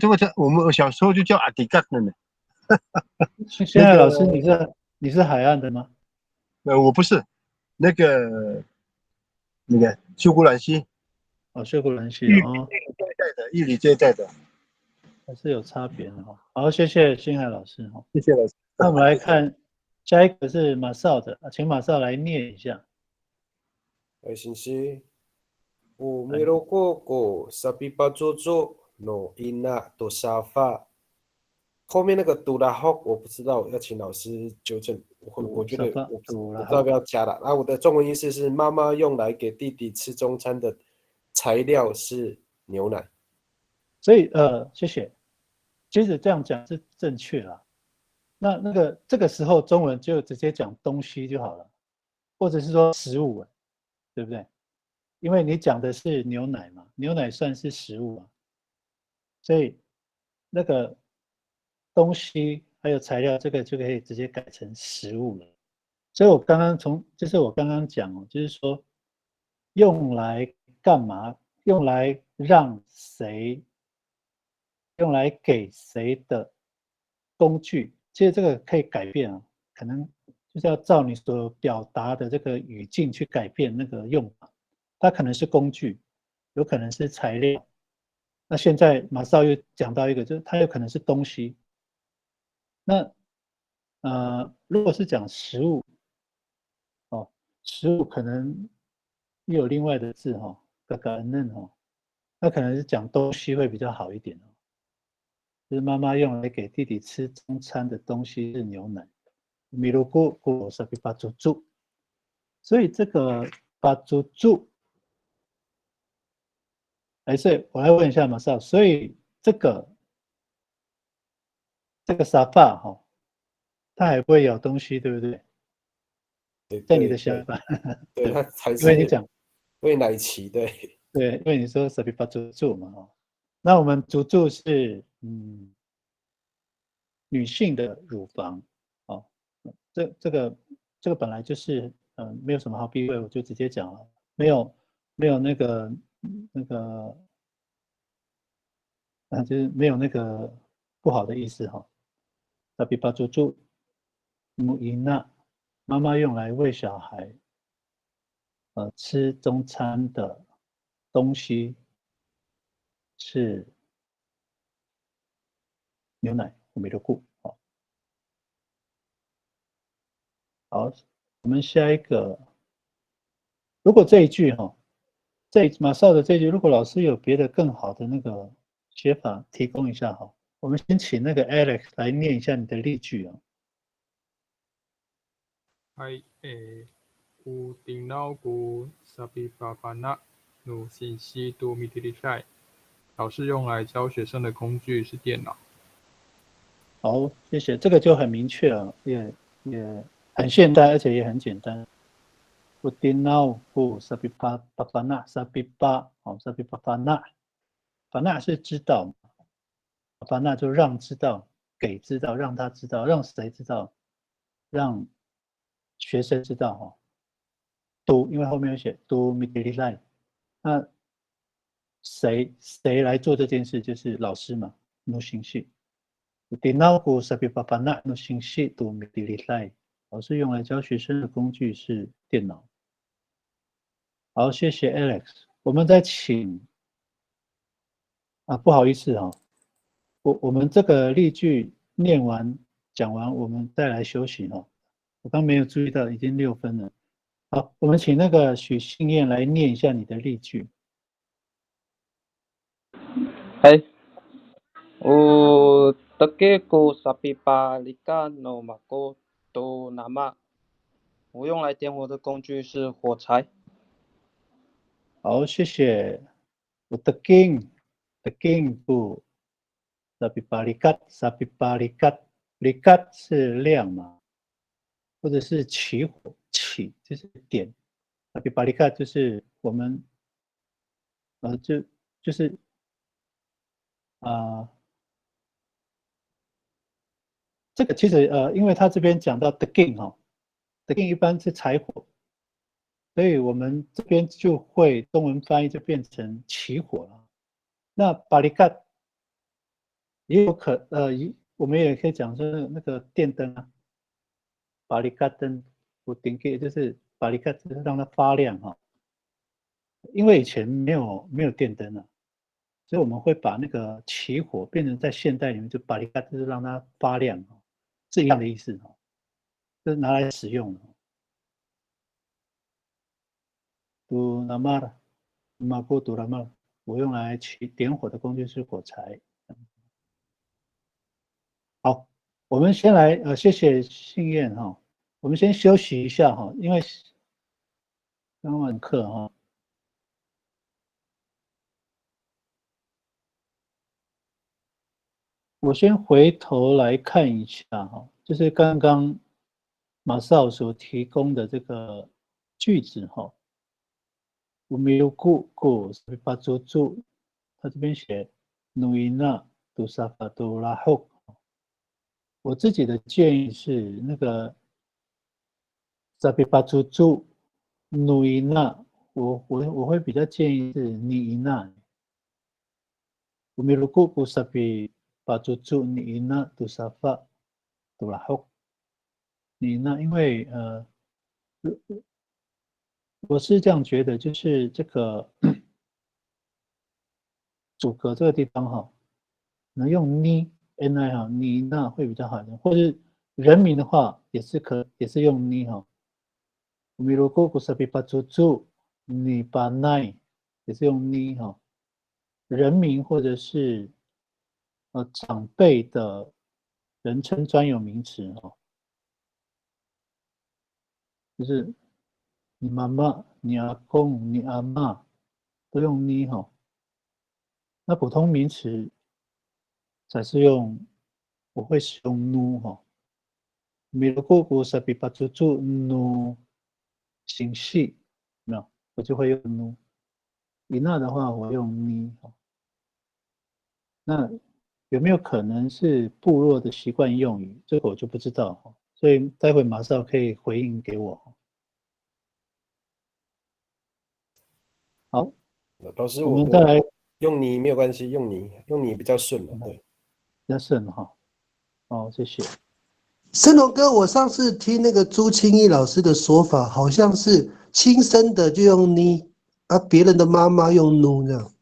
们小时候就叫阿迪嘎呢。现在老师，你是海岸的吗？我不是，那个秀姑兰溪，哦，秀姑兰溪玉哦，玉里这一带的。还是有差别的哈。好，谢谢星海老师哈。谢谢老师。那我们来看下一个是马少的，请马少来念一下。信息。Umirokoko sapipa jojo no ina do safa。后面那个杜拉霍我不知道，要请老师纠正。我觉得我不知道要不要加了。我的中文意思是妈妈用来给弟弟吃中餐的材料是牛奶。所以谢谢。接着这样讲是正确啦。那这个时候中文就直接讲东西就好了，或者是说食物，对不对？因为你讲的是牛奶嘛，牛奶算是食物嘛，所以那个东西还有材料，这个就可以直接改成食物了。所以我刚刚就是我刚刚讲哦，就是说用来干嘛？用来让谁？用来给谁的工具？其实这个可以改变啊，可能就是要照你所表达的这个语境去改变那个用法。它可能是工具，有可能是材料。那现在马上又讲到一个，就是它有可能是东西。那如果是讲食物，哦，食物可能又有另外的字哈，嘎嘎嫩哈，那可能是讲东西会比较好一点哦。就是妈妈用来给弟弟吃中餐的东西是牛奶，米露菇菇是比巴猪猪，所以这个巴猪猪，所以我来问一下马少，所以这个沙发哈，它还不会咬东西，对不对？在你的想法，对，它才因为你讲喂奶期，对，因为你说是比巴猪猪嘛哈，那我们猪猪是女性的乳房，哦，这个本来就是没有什么好避讳，我就直接讲了，没有那个就是没有那个不好的意思哈。那比巴猪猪母婴娜，妈妈用来喂小孩吃中餐的东西是牛奶，我没得顾。好，我们下一个，如果这一句哈。马少的这句，如果老师有别的更好的那个写法，提供一下哈。我们先请那个 Alex 来念一下你的例句啊。U tinggal ku sapi papana nu sisi tu mitilikai。老师用来教学生的工具是电脑。好，谢谢，这个就很明确了，也很现代，而且也很简单。U tinggal ku sapi papana sapi pa 好 sapi papana papana 是知道 papana 就让知道，给知道，让他知道，让谁知道？让学生知道哈。读，因为后面有写读 mitilikai， 那谁来做这件事？就是老师嘛，no 形式。Tinggal ku sapi papana no 形式 tu mitilikai， 老师用来教学生的工具是电脑。好，谢谢 Alex。我们再请不好意思哈，我们这个例句念完讲完，我们再来休息哈。我刚没有注意到，已经6分了。好，我们请那个许信燕来念一下你的例句。Teke ku sapi palika no mako to nama。我用来点火的工具是火柴。好，谢谢。Teke ku sapi palikat likat 是亮嘛，或者是起火起就是点，比巴里卡就是我们就是这个其实因为他这边讲到 daging 哈，daging 一般是柴火，所以我们这边就会中文翻译就变成起火了。那巴里卡也有我们也可以讲说那个电灯啊，巴里卡灯，我点给就是巴里卡就是让它发亮哈，因为以前没有电灯啊，所以我们会把那个起火变成在现代里面就巴里卡就是让它发亮，是一样的意思哈，就是拿来使用的。杜拉玛了，马古杜拉玛，我用来点火的工具是火柴。好，我们先来谢谢信燕哈，我们先休息一下哈，因为刚晚课哈。我先回头来看一下哈，就是刚刚马少所提供的这个句子哈。我没有过把住，他这边写努伊纳杜萨法杜拉后。我自己的建议是那个萨比巴住努伊纳，我会比较建议是尼伊纳。我没有过萨比巴住尼伊纳杜萨法杜拉后。尼伊纳，因为我是这样觉得，就是这个阻隔这个地方哈，能用ni ha 你那会比较好一点，或者人名的话也是用ni哈。米如果不是比巴住你把奈也是用ni哈。人名或者是长辈的人称专有名词哈，就是你妈妈、你阿公、你阿嬷都用ni哈。那普通名词才是我会使用 nu 哈。米如果不是比巴住nu 形式，没有，我就会用 nu。以那的话，我用 ni 哈。那有没有可能是部落的习惯用语？这个我就不知道哈。所以待会马上可以回应给我。好，老师，我们再来用你没有关系，用你比较顺嘛，对，比较顺哈。好，谢谢。森龙哥，我上次听那个朱清义老师的说法，好像是亲生的就用你，啊，别人的妈妈用奴这样。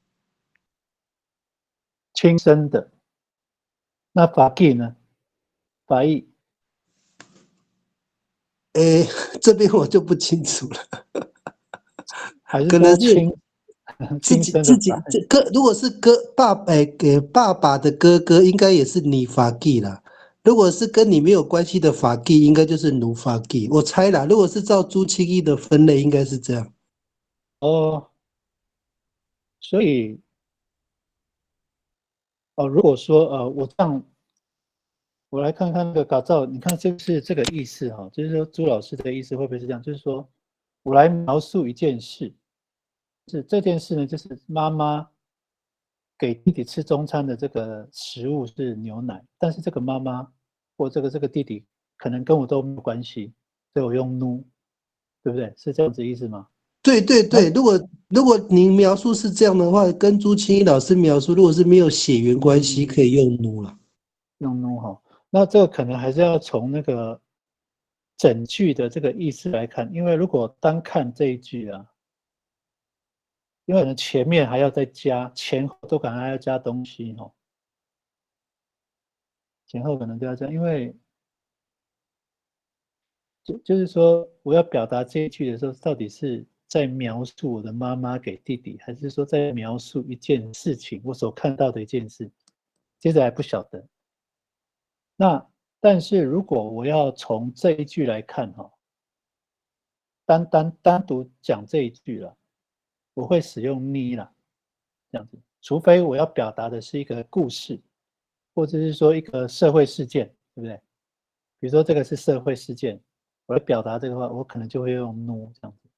亲生的，那法义呢？法义，这边我就不清楚了，还是可能是自己如果是给爸爸的哥哥，应该也是你法义啦。如果是跟你没有关系的法义，应该就是奴法义。我猜啦，如果是照朱清义的分类，应该是这样。哦，所以如果说我来看看那个稿照，你看就是这个意思哈，就是说朱老师的意思会不会是这样？就是说我来描述一件事，是这件事呢，就是妈妈给弟弟吃中餐的这个食物是牛奶，但是这个妈妈或这个弟弟可能跟我都没有关系，所以我用 nu， 对不对？是这样子意思吗？对，如果您描述是这样的话，跟朱清义老师描述，如果是没有血缘关系，可以用奴了。用 nu 哈，那这个可能还是要从那个整句的这个意思来看，因为如果单看这一句啊，因为可能前面还要再加，前后都可能还要加东西哈，前后可能都要加，因为就是说我要表达这一句的时候，到底是在描述我的妈妈给弟弟，还是说在描述一件事情，我所看到的一件事，接着还不晓得。那但是如果我要从这一句来看哈，单独讲这一句了，我会使用ni啦，这样子，除非我要表达的是一个故事，或者是说一个社会事件，对不对？比如说这个是社会事件，我来表达这个话，我可能就会用 nu 这样子。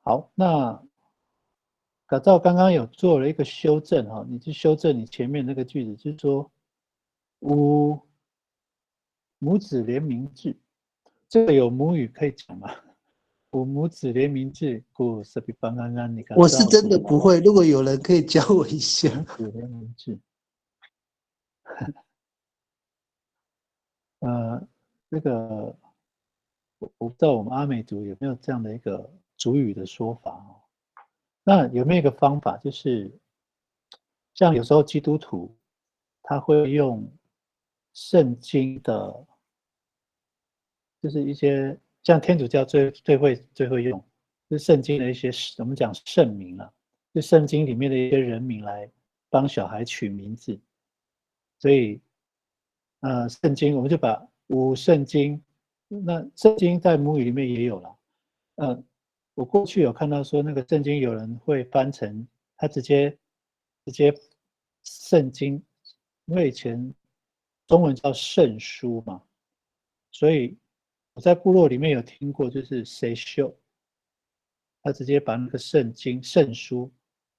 好，那改造刚刚有做了一个修正哈，你去修正你前面那个句子，就是说无母子联名制，这个有母语可以讲吗？无母子联名制，故事比方安安，你看我是真的不会，如果有人可以教我一下。母子联名制，这个我不知道我们阿美族有没有这样的一个族语的说法哦。那有没有一个方法，就是像有时候基督徒他会用圣经的，就是一些像天主教最会用，就是圣经的一些我们讲圣名啊，就圣经里面的一些人名来帮小孩取名字，所以圣经我们就把圣经，那圣经在母语里面也有了，我过去有看到说那个圣经有人会翻成他直接圣经，因为以前中文叫圣书嘛，所以我在部落里面有听过，就是谁修，他直接把那个圣经圣书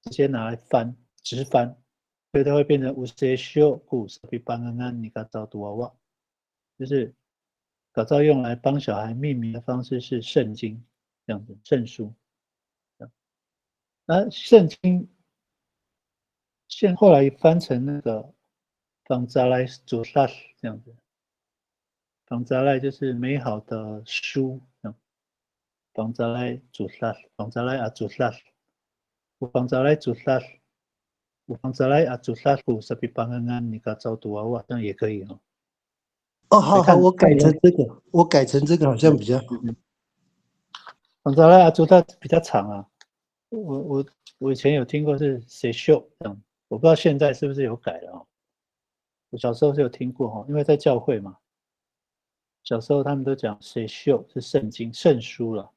直接拿来翻直翻，所以它会变成有谁修故事比班安安你嘎造读娃娃，就是搞造用来帮小孩命名的方式是圣经这样子，圣书。那圣经后来翻成那个仿扎来主萨这样子，仿扎来就是美好的书，仿扎来主萨，仿扎来阿主萨，我仿扎来主萨，我仿扎来阿主萨，古萨比邦安安，你嘎造读娃娃，这样也可以哦。哦，好，我改成这个，好像比较好。仿扎来阿主萨比较长啊，我以前有听过是谁秀这样，我不知道现在是不是有改了哦。我小时候是有听过哈，因为在教会嘛，小时候他们都讲谁秀是圣经圣书了，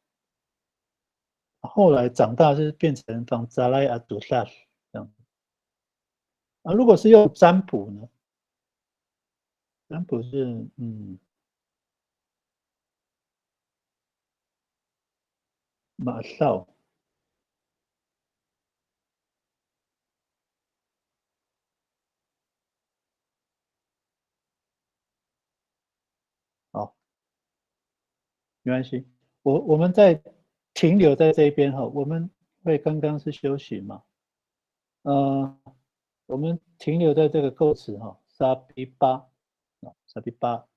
后来长大是变成仿扎莱阿杜萨这样。如果是用占卜呢？占卜是马少。好，没关系，我们在停留在这一边哈，我们会刚刚是休息嘛，我们停留在这个构词哈，沙比巴，沙比巴，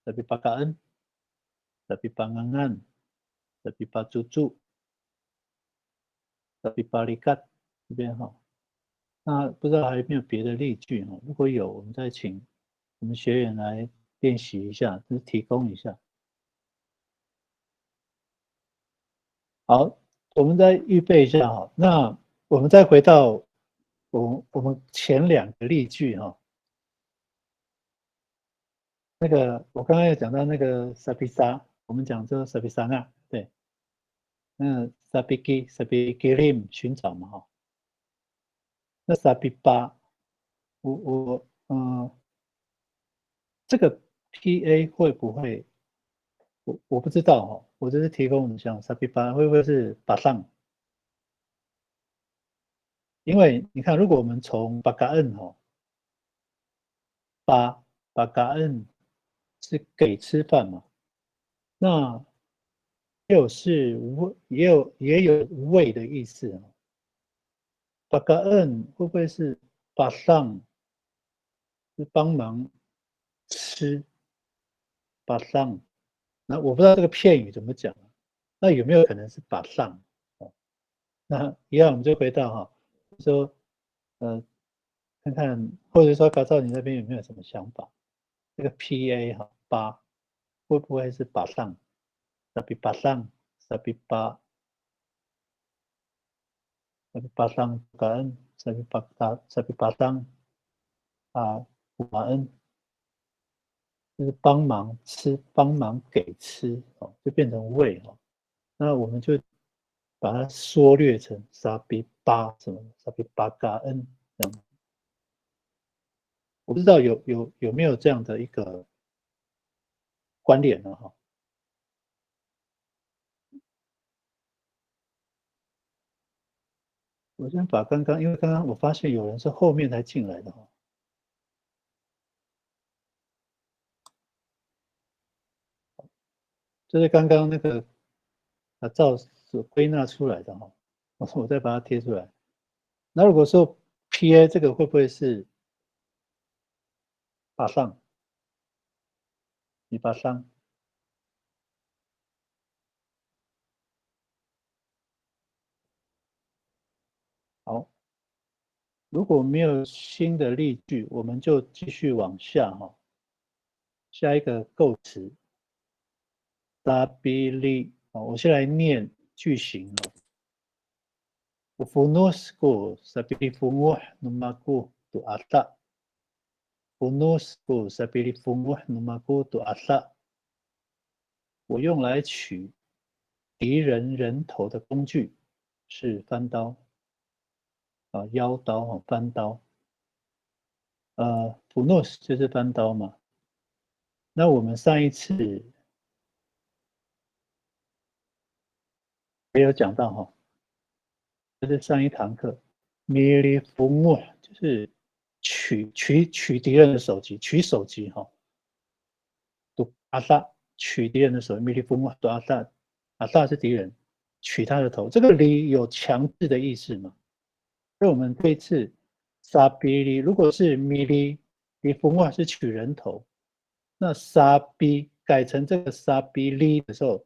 沙比巴嘎恩，沙比巴安安，沙比巴猪猪，沙比巴里嘎这边哈，那不知道还有没有别的例句哈？如果有，我们再请我们学员来练习一下，就是提供一下。好，我们再预备一下哈。那我们再回到我们前两个例句哈。那个我刚刚有讲到那个萨比萨，我们讲这个萨比萨纳，对，那萨比基林寻找嘛哈。那萨比巴，这个 PA 会不会？我不知道哈，我只是提供你像萨比巴会不会是巴上？因为你看，如果我们从巴嘎恩哈，巴嘎恩是给吃饭嘛，那也有无味的意思啊。巴嘎恩会不会是巴上是帮忙吃巴上？那我不知道这个片语怎么讲，那有没有可能是巴上？那一样，我们就回到哈，说看看或者说搞到你那边有没有什么想法？这个 PA 哈巴会不会是巴上？巴上，巴上感恩，巴上感恩，就是帮忙吃，帮忙给吃哦，就变成喂哦。那我们就把它缩略成沙比巴什么沙比巴感恩这样。我不知道有没有这样的一个关联呢？哈。我先把因为刚刚我发现有人是后面才进来的哈。就是刚刚那个照所归纳出来的哈，我再把它贴出来。那如果说 PA 这个会不会是巴上？你巴上？好，如果没有新的例句，我们就继续往下哈。下一个构词 ，sabili 我先来念句型哦。Ufunosku sabili funguh numaku tu ata. Funusku sabili funguh numaku tu ata. 我用来取敌人人头的工具是翻刀腰刀翻刀。Funus 就是翻刀嘛。那我们上一次也有讲到哈，就是上一堂课 ，mili funguh 就是取敌人的手机，取手机哈。tu ata 取敌人的手机 ，mili funguh tu ata 是敌人，取他的头，这个里有强制的意思嘛？所以我们这次 sabili 如果是 mili funguh 是取人头，那 sabi 改成这个 sabili 的时候，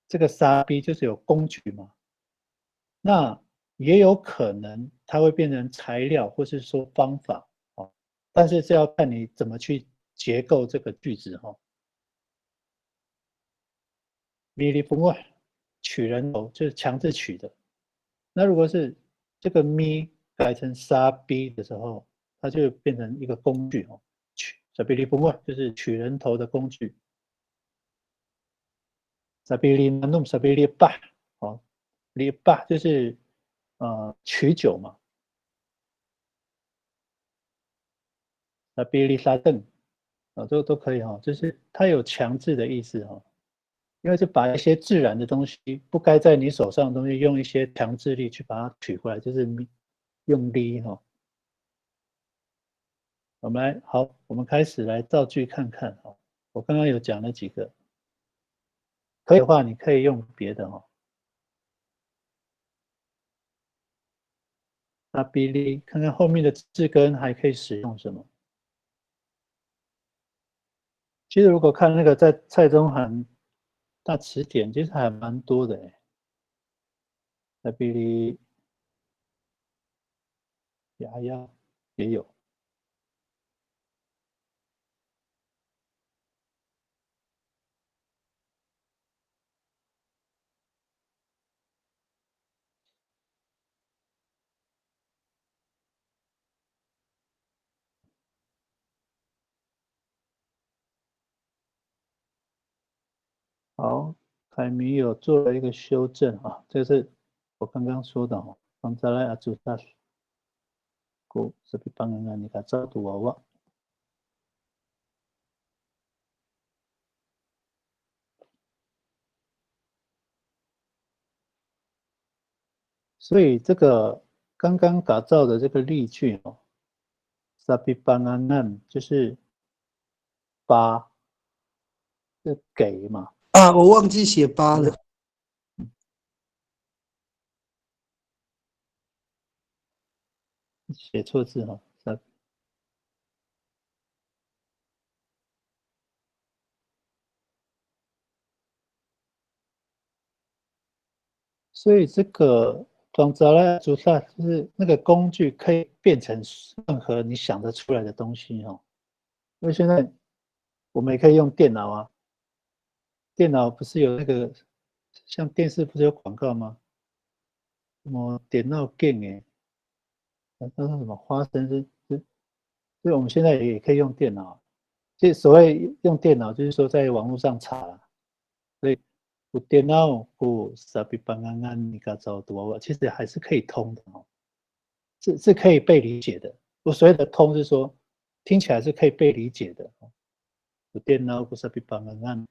这个 sabi 就是有工具嘛？那也有可能它会变成材料，或是说方法但是这要看你怎么去结构这个句子哈。mili funguh 取人头就是强制取的，那如果是这个 mi 改成 sabi 的时候，它就变成一个工具sabili funguh 就是取人头的工具。sabili nanum sabili bah libah 就是取酒嘛。sabili sadeng 都可以就是它有强制的意思因为是把一些自然的东西，不该在你手上的东西，用一些强制力去把它取回来，就是用力我们开始来造句看看我刚刚有讲了几个，可以的话你可以用别的那比例看看后面的字根还可以使用什么。其实如果看那个在蔡中涵大词典，其实还蛮多的那比例呀也有。好，凯米有做了一个修正这是我刚刚说的放在来主大故是比帮人你看照读娃娃。所以这个刚刚打造的这个例句sabi panganan 就是八，是给嘛。我忘记写八了。写错字所以这个装杂来主萨就是那个工具可以变成任何你想得出来的东西因为现在我们也可以用电脑电脑不是有那个像电视不是有广告吗？什么电脑 game 那是什么花生所以我们现在也可以用电脑。就所谓用电脑，就是说在网络上查所以电脑sabi panganan你噶找多其实还是可以通的是可以被理解的。我所谓的通是说听起来是可以被理解的。有电脑不是比帮案，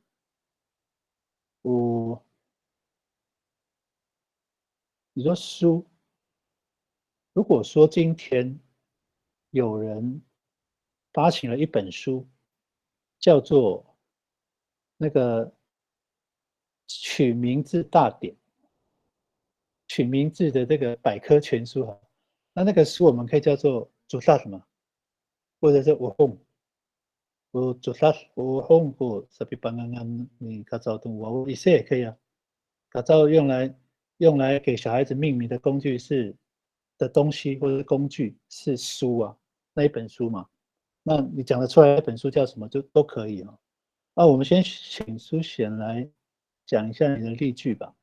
你说书，如果说今天有人发行了一本书，叫做那个取名字大典，取名字的这个百科全书哈，那个书我们可以叫做主大什么，或者是我hon我主大我hon或是比帮案你卡照动我一些也可以啊，卡照用来给小孩子命名的工具是的东西或者是工具是书啊，那一本书嘛，那你讲得出来那本书叫什么就都可以啊。那我们先请苏贤来讲一下你的例句吧。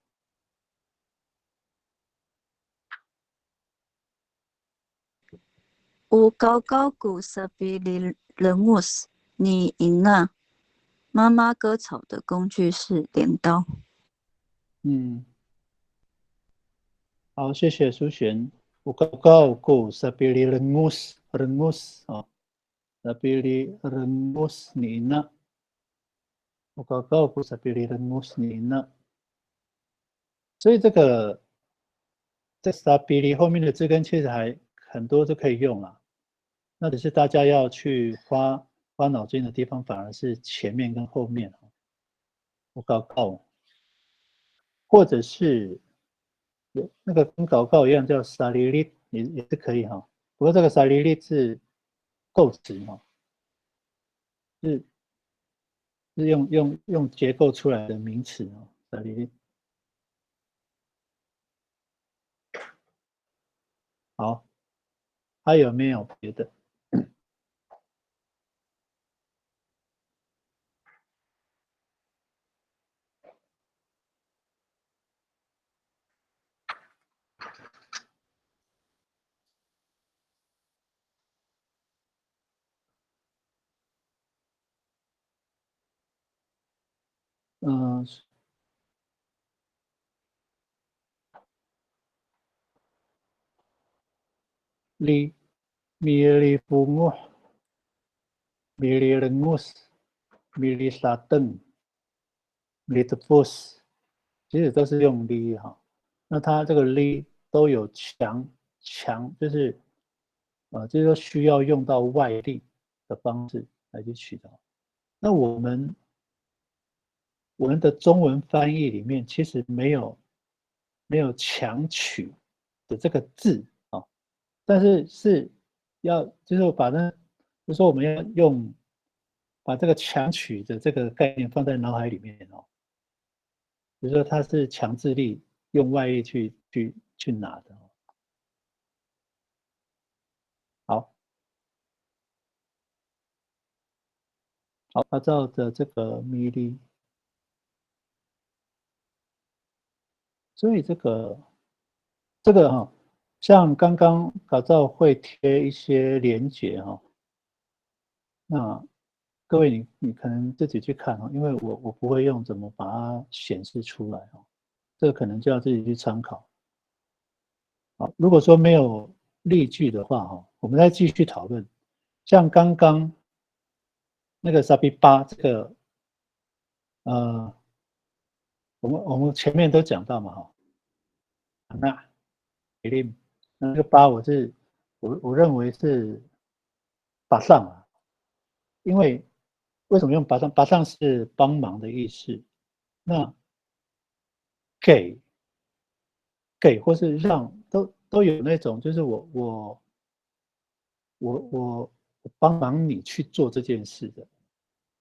有高高古萨比里人物斯，你赢了。妈妈割草的工具是镰刀。好，谢谢苏贤。有高高古萨比里人物斯啊，萨比里人物斯你赢了。有高高古萨比里人物斯你赢了。所以这个在萨比里后面的字根其实还很多都可以用啊。那只是大家要去花脑筋的地方，反而是前面跟后面。我祷告，或者是有那个跟祷告一样叫萨利利，也是可以哈。不过这个萨利利是构词哈，是用结构出来的名词啊，萨利利。好，还有没有别的？li milih bunguh milih rengus milih sateng milih tepus，其实都是用 li 哈。那它这个 li 都有强，就是说需要用到外力的方式来去取的。那我们的中文翻译里面其实没有强取的这个字啊，但是要就是把就是说我们要把这个强取的这个概念放在脑海里面哦，就是说它是强制力用外力去拿的。好，他照着这个米粒，所以这个哈，像刚刚搞照会贴一些连结哈，那各位你可能自己去看哈，因为我不会用怎么把它显示出来哈，这个可能就要自己去参考。好，如果说没有例句的话哈，我们再继续讨论。像刚刚那个萨比巴这个，我们前面都讲到嘛哈，那那个巴我认为是巴上啊，因为为什么用巴上？巴上是帮忙的意思，那给或是让都有那种，就是我帮忙你去做这件事的，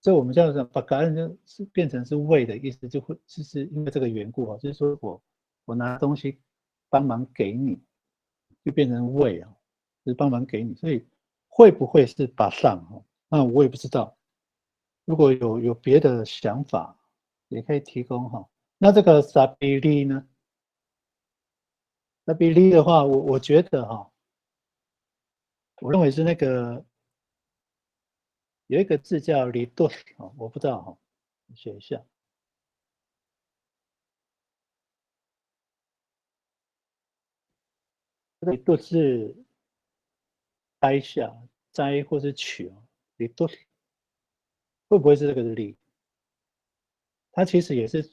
所以我们叫做把感恩就是变成是为的意思，就会就是因为这个缘故啊，就是说我拿东西帮忙给你，就变成为啊，就是帮忙给你，所以会不会是把上啊？那我也不知道，如果有别的想法，也可以提供哈。那这个萨比利呢？萨比利的话，我觉得哈，我认为是那个有一个字叫里顿啊，我不知道哈，写一下。这个里顿是待下，摘或是取离多，会不会是这个力？它其实也是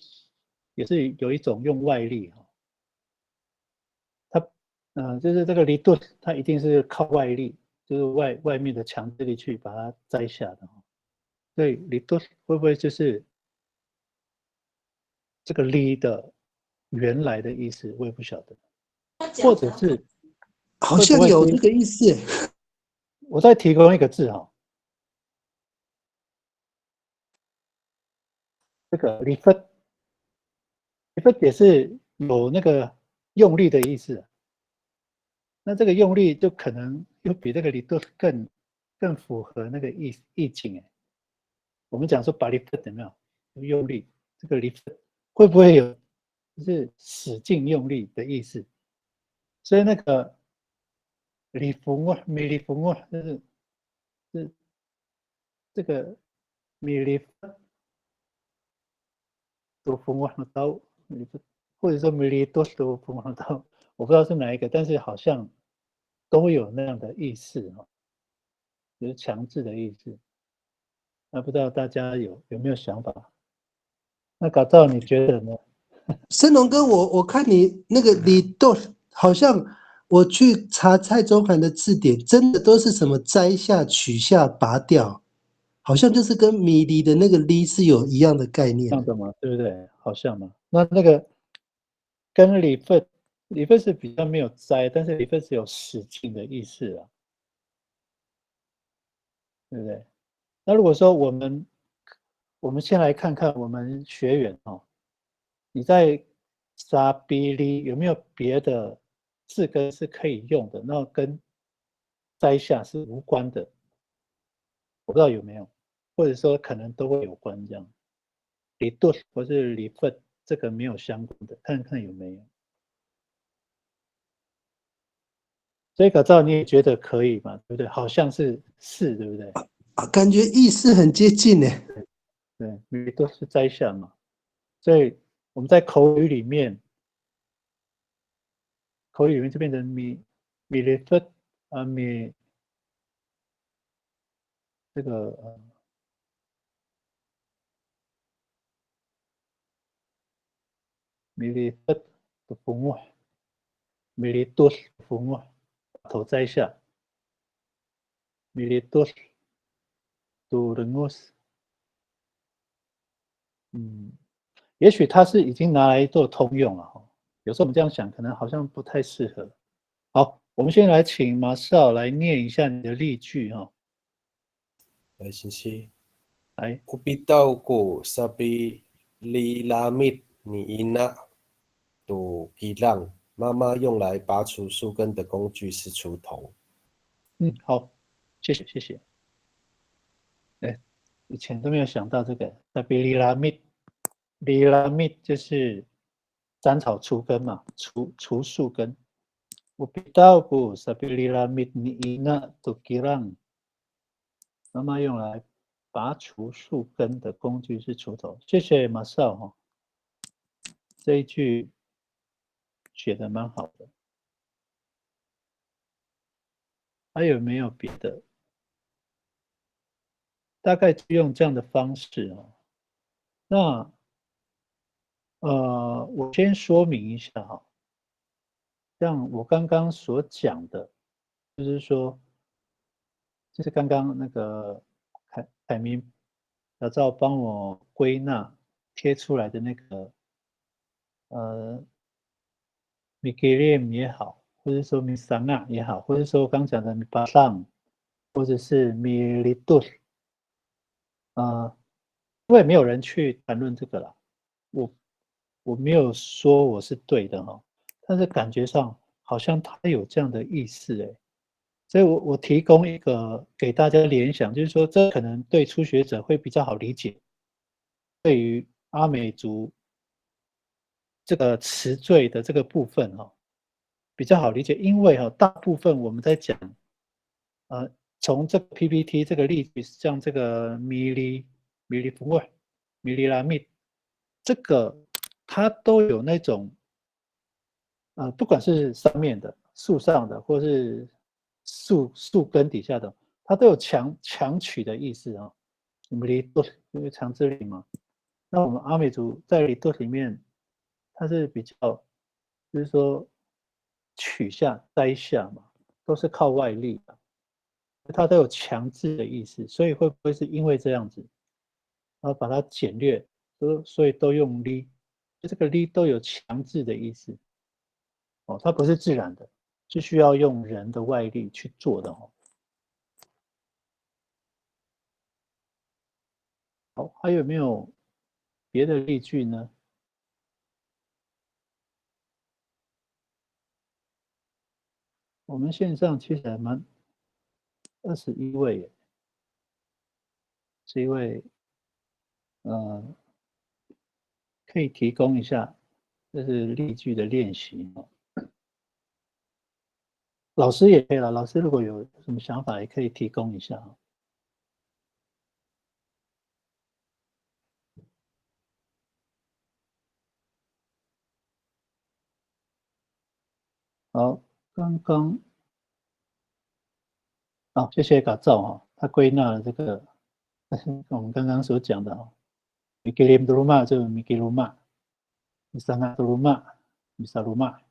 有一种用外力它就是这个离顿，它一定是靠外力，就是外面的强制力去把它摘下的所以离顿会不会就是这个离的原来的意思？我也不晓得，或者是好像有这个意思。我再提供一个字这个离分也是有那个用力的意思。那这个用力就可能又比这个离顿更符合那个意境我们讲说把离分有没有用力？这个离分会不会有就是使劲用力的意思？所以那个离风啊，米离风啊，就是这个米离分多风啊刀，或者说米离多多风啊刀，我不知道是哪一个，但是好像都有那样的意思就是强制的意思。那不知道大家有没有想法？那搞照你觉得呢？森龙哥，我看你那个李豆，好像我去查蔡中涵的字典，真的都是什么摘下、取下、拔掉，好像就是跟迷离的那个离是有一样的概念。这样的嘛，对不对？好像嘛。那个跟理分是比较没有摘，但是理分是有使劲的意思对不对？那如果说我们先来看看我们学员你在沙比里有没有别的字根是可以用的？那跟摘下是无关的，我不知道有没有，或者说可能都会有关这样。理顿或是理分这个没有相关的，看看有没有。所以搞照你也觉得可以嘛？对不对？好像是，对不对？感觉意思很接近呢。对，理都是摘下嘛。所以我们在口语里面就变成米理分这个米理分的风物，米理多风物，把头摘下，米理多多的诺斯，也许它是已经拿来做通用了有时候我们这样想，可能好像不太适合。好，我们先来请马少来念一下你的例句来，信息。来， Upitaw ko sabi lilamit ni ina do gilang，妈妈用来拔除树根的工具是锄头。好，谢谢。以前都没有想到这个。sabi lilamit 就是斩草除根嘛，除树根。Upitaw ko sabi lilamit ni ina do gilang，妈妈用来拔除树根的工具是锄头。谢谢马少这一句写的蛮好的。还有没有别的？大概就用这样的方式那我先说明一下像我刚刚所讲的，就是说，就是刚刚那个凯明小赵帮我归纳贴出来的那个Migrim 也好，或者说 Misana 也好，或者说刚讲的 Mipasang，或者是 Militus，因为没有人去谈论这个啦，我没有说我是对的但是感觉上好像它有这样的意思所以我提供一个给大家联想，就是说这可能对初学者会比较好理解，对于阿美族这个词缀的这个部分比较好理解，因为大部分我们在讲从这个 PPT 这个例句，像这个米利福尔、米利拉密，这个它都有那种不管是上面的、树上的，或是树根底下的，它都有强取的意思啊。我们离多就是强制力嘛。那我们阿美族在离多里面，它是比较就是说取下摘下嘛，都是靠外力的，它都有强制的意思，所以会不会是因为这样子，然后把它简略，所以都用力，这个力都有强制的意思。哦，它不是自然的，是需要用人的外力去做的哦。好，还有没有别的例句呢？我们线上其实还蛮21位耶，是一位可以提供一下，这是例句的练习哦。老师也可以了，老师如果有什么想法，也可以提供一下哦。好，刚刚好，谢谢嘎造哈，他归纳了这个我们刚刚所讲的哦。Mikirim di rumah 就是 Miki rumah， Misangat di rumah， Misa rumah，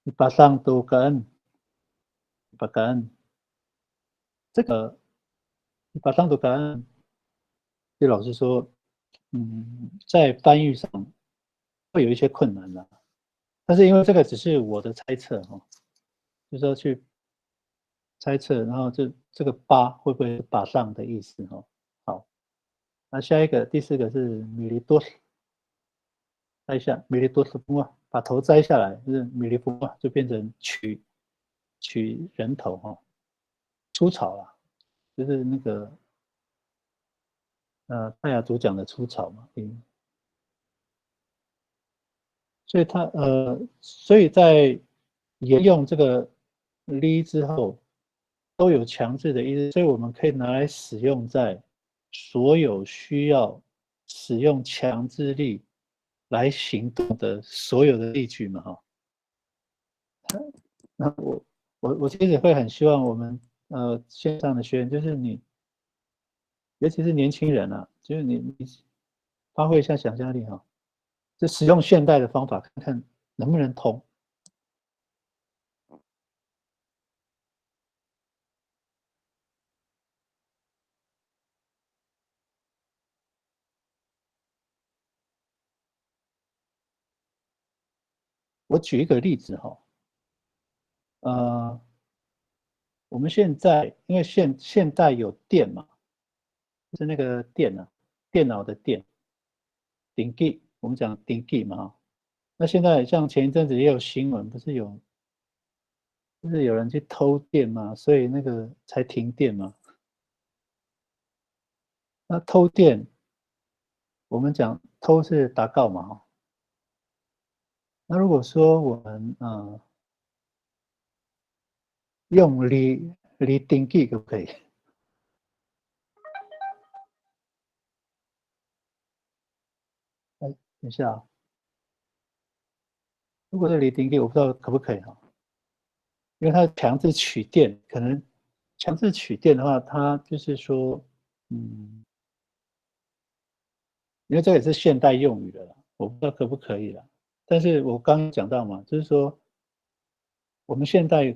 Dipasang token， Dipasang 这个 Dipasang token， 对老师说，在翻译上会有一些困难的，但是因为这个只是我的猜测哈，就是要去猜测，然后这个八会不会是把上的意思哈？好，那下一个第4个是米利多斯，摘下米利多斯风啊，把头摘下来就是米利风啊，就变成取人头哈，出草啦，就是那个泰雅族讲的出草嘛，所以在沿用这个 li 之后，都有强制的意思，所以我们可以拿来使用在所有需要使用强制力来行动的所有的例句嘛，哈。那我其实会很希望我们线上的学员，就是你，尤其是年轻人啊，就是你发挥一下想象力哈，就使用现代的方法，看看能不能通。我举一个例子哈，我们现在因为现代有电嘛，就是那个电啊，电脑的电，顶 G， 我们讲顶 G 嘛哈。那现在像前一阵子也有新闻，不是有人去偷电嘛，所以那个才停电嘛。那偷电，我们讲偷是打告嘛哈。那如果说我们用离顶 G 可不可以？等一下啊，如果是离顶 G，我不知道可不可以哈。因为它强制取电，可能强制取电的话，它就是说，因为这也是现代用语的了，我不知道可不可以了。但是我刚刚讲到嘛，就是说，我们现在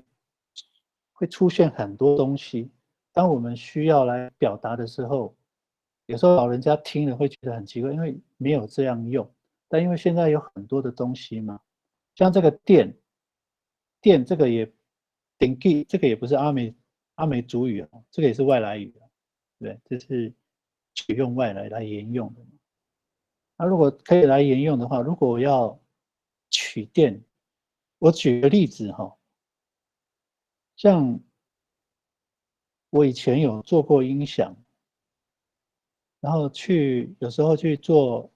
会出现很多东西，当我们需要来表达的时候，有时候老人家听了会觉得很奇怪，因为没有这样用。但因为现在有很多的东西嘛，像这个电这个也顶 G 这个也不是阿美族语哦，这个也是外来语，对，这是取用外来沿用的。那如果可以来沿用的话，如果我要取电，我举个例子哈，像我以前有做过音响，然后有时候去做，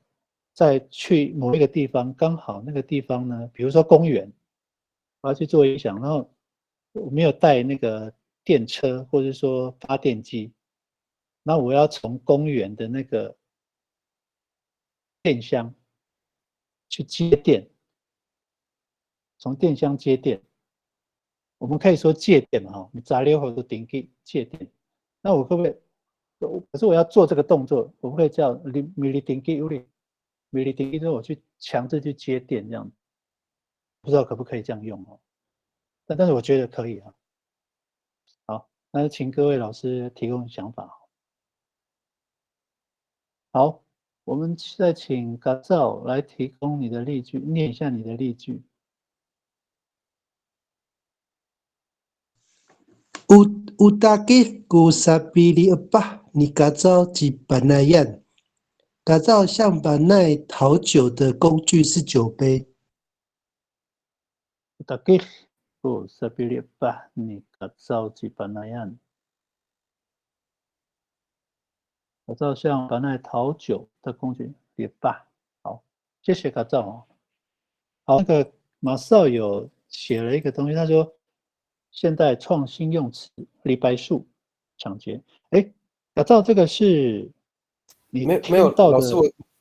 去某一个地方，刚好那个地方呢，比如说公园，我要去做音响，然后我没有带那个电车或者说发电机，那我要从公园的那个电箱去接电，从电箱接电，我们可以说戒点嘛哈，你杂六或者顶给戒点。那我可不可以？可是我要做这个动作，我不可以叫米里顶给有点米里顶给，之后我去强制去接电这样，不知道可不可以这样用哦？但是我觉得可以啊。好，那请各位老师提供想法。好，我们再请嘎照来提供你的例句，念一下你的例句。Utake ku sapili apa你嘎照几本那样？嘎照向板奈讨酒的工具是酒杯。Utake ku sapili apa你嘎照几本那样？嘎照向板奈讨酒的工具也罢。好，谢谢嘎照哦。好，那个马少有写了一个东西，他说现代创新用词李白树抢劫。哎，嘎照这个是你没有，听到的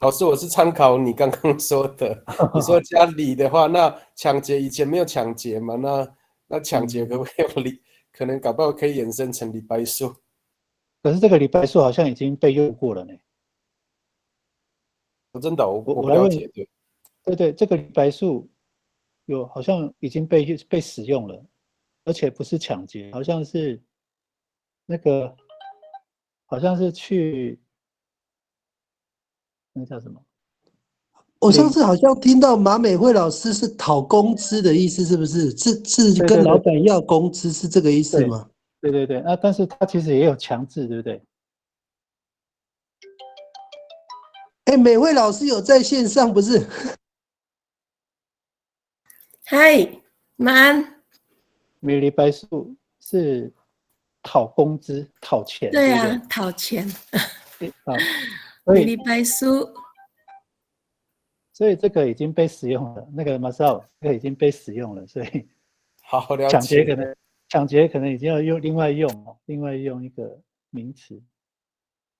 老师，我是参考你刚刚说的。你说加礼的话，那抢劫以前没有抢劫嘛？那抢劫可不可以用礼？可能搞不好可以衍生成李白树。可是这个李白树好像已经被用过了呢。真的，我不来问，了解。对，这个李白树好像已经被使用了，而且不是抢劫，好像是那个好像是去那叫什么？我上次好像听到马美惠老师是讨工资的意思，是不是？是跟老板要工资，是这个意思吗？对，那但是他其实也有强制，对不对？哎，美惠老师有在线上不是？嗨，晚米李白树是讨工资、讨钱，对啊，对不对？讨钱。好，米礼拜书，所以这个已经被使用了，那个马少这个已经被使用了，所以好了解。抢劫可能已经要另外用一个名词，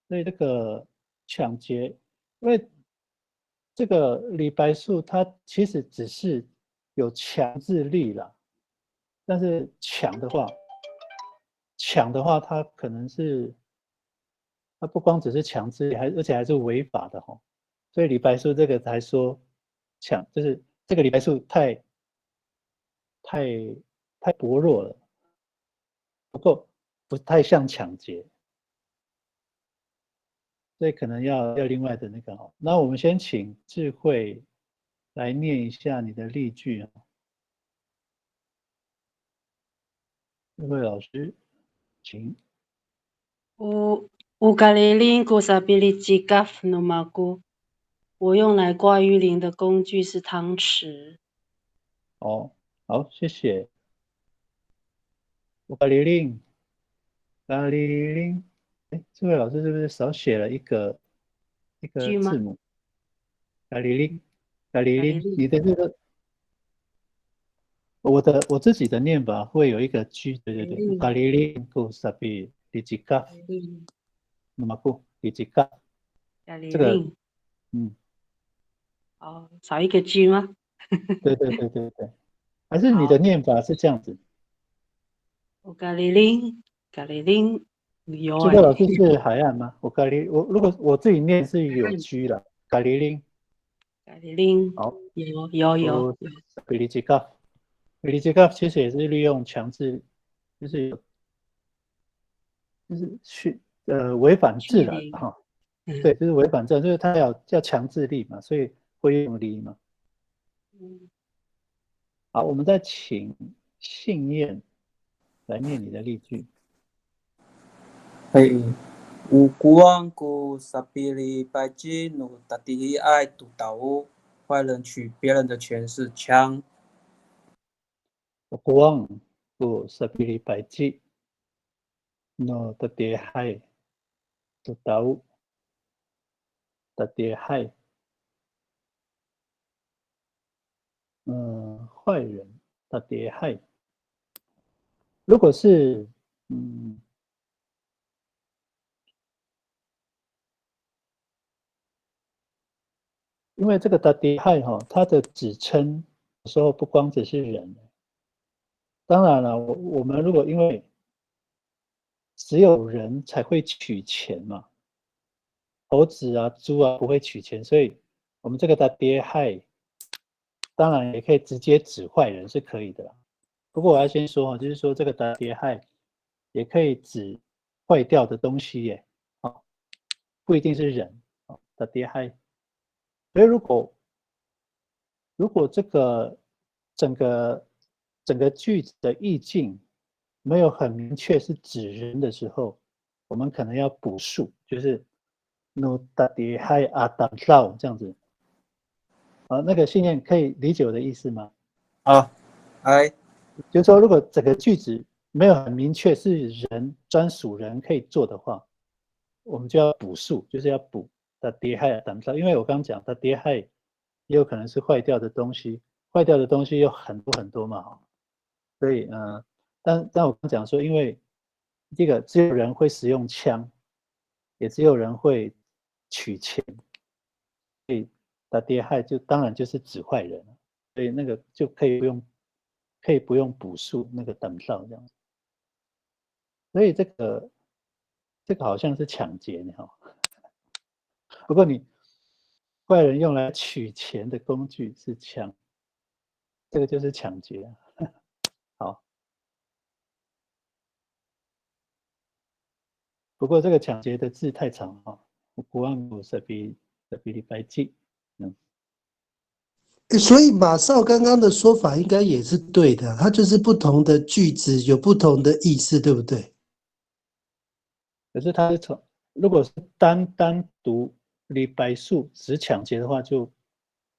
所以这个抢劫，因为这个李白树它其实只是有强制力啦，但是抢的话，它可能是它不光只是强制力，而且还是违法的哈。所以李白树这个才说抢，就是这个李白树太薄弱了，不太像抢劫，所以可能要另外的那个哈。那我们先请智慧来念一下你的例句啊，智慧老师，请。Ukulele kusability gaf nomaku， 我用来挂鱼鳞的工具是汤匙。哦，好，谢谢。咖喱令，咖喱令，哎，智慧老师是不是少写了一个字母？咖喱令，咖喱令，你的这个，我自己的念法会有一个 G， 对，咖喱令kusability gaf， 那么不，以及 gaf， 这个，哦，少一个 G 吗？对，还是你的念法是这样子？咖喱令，有这个老师是海岸吗？我如果我自己念是有 G 了，咖喱令，好，有。比利吉嘎，比利吉嘎其实也是利用强制，就是去违反自然哈，对，就是违反自然，就是他要强制力嘛，所以会用力嘛。好，我们再请信念来念你的例句。ukuang ku sapili baji nu tatihi ai tu tahu， 坏人取别人的钱是枪。ukuang ku sapili baji nu tatihi ai tu tahu， tatihi ai， 坏人 tatihi ai， 如果是因为这个 tatihi 哈，它的指称有时候不光只是人，当然了，我们如果因为只有人才会取钱嘛，猴子啊、猪啊不会取钱，所以我们这个的跌害，当然也可以直接指坏人是可以的啦。不过我要先说就是说这个的跌害也可以指坏掉的东西耶，不一定是人的跌害。所以如果这个整个句子的意境没有很明确是指人的时候，我们可能要补述，就是 no tadi hai adam sao 这样子。那个信念可以理解我的意思吗？哎，就是说，如果整个句子没有很明确是人专属人可以做的话，我们就要补述，就是要补 tadi hai adam sao，因为我刚刚讲 tadi hai 也有可能是坏掉的东西，坏掉的东西有很多很多嘛，所以但我刚讲说，因为这个只有人会使用枪，也只有人会取钱，所以打跌害就当然就是指坏人，所以那个就可以不用补述那个等号这样，所以这个好像是抢劫呢哈，不过你坏人用来取钱的工具是枪，这个就是抢劫。好，不过这个抢劫的字太长哈，不按古色比例白记。所以马少刚刚的说法应该也是对的，它就是不同的句子有不同的意思，对不对？可是它是如果是单独李白树只抢劫的话，就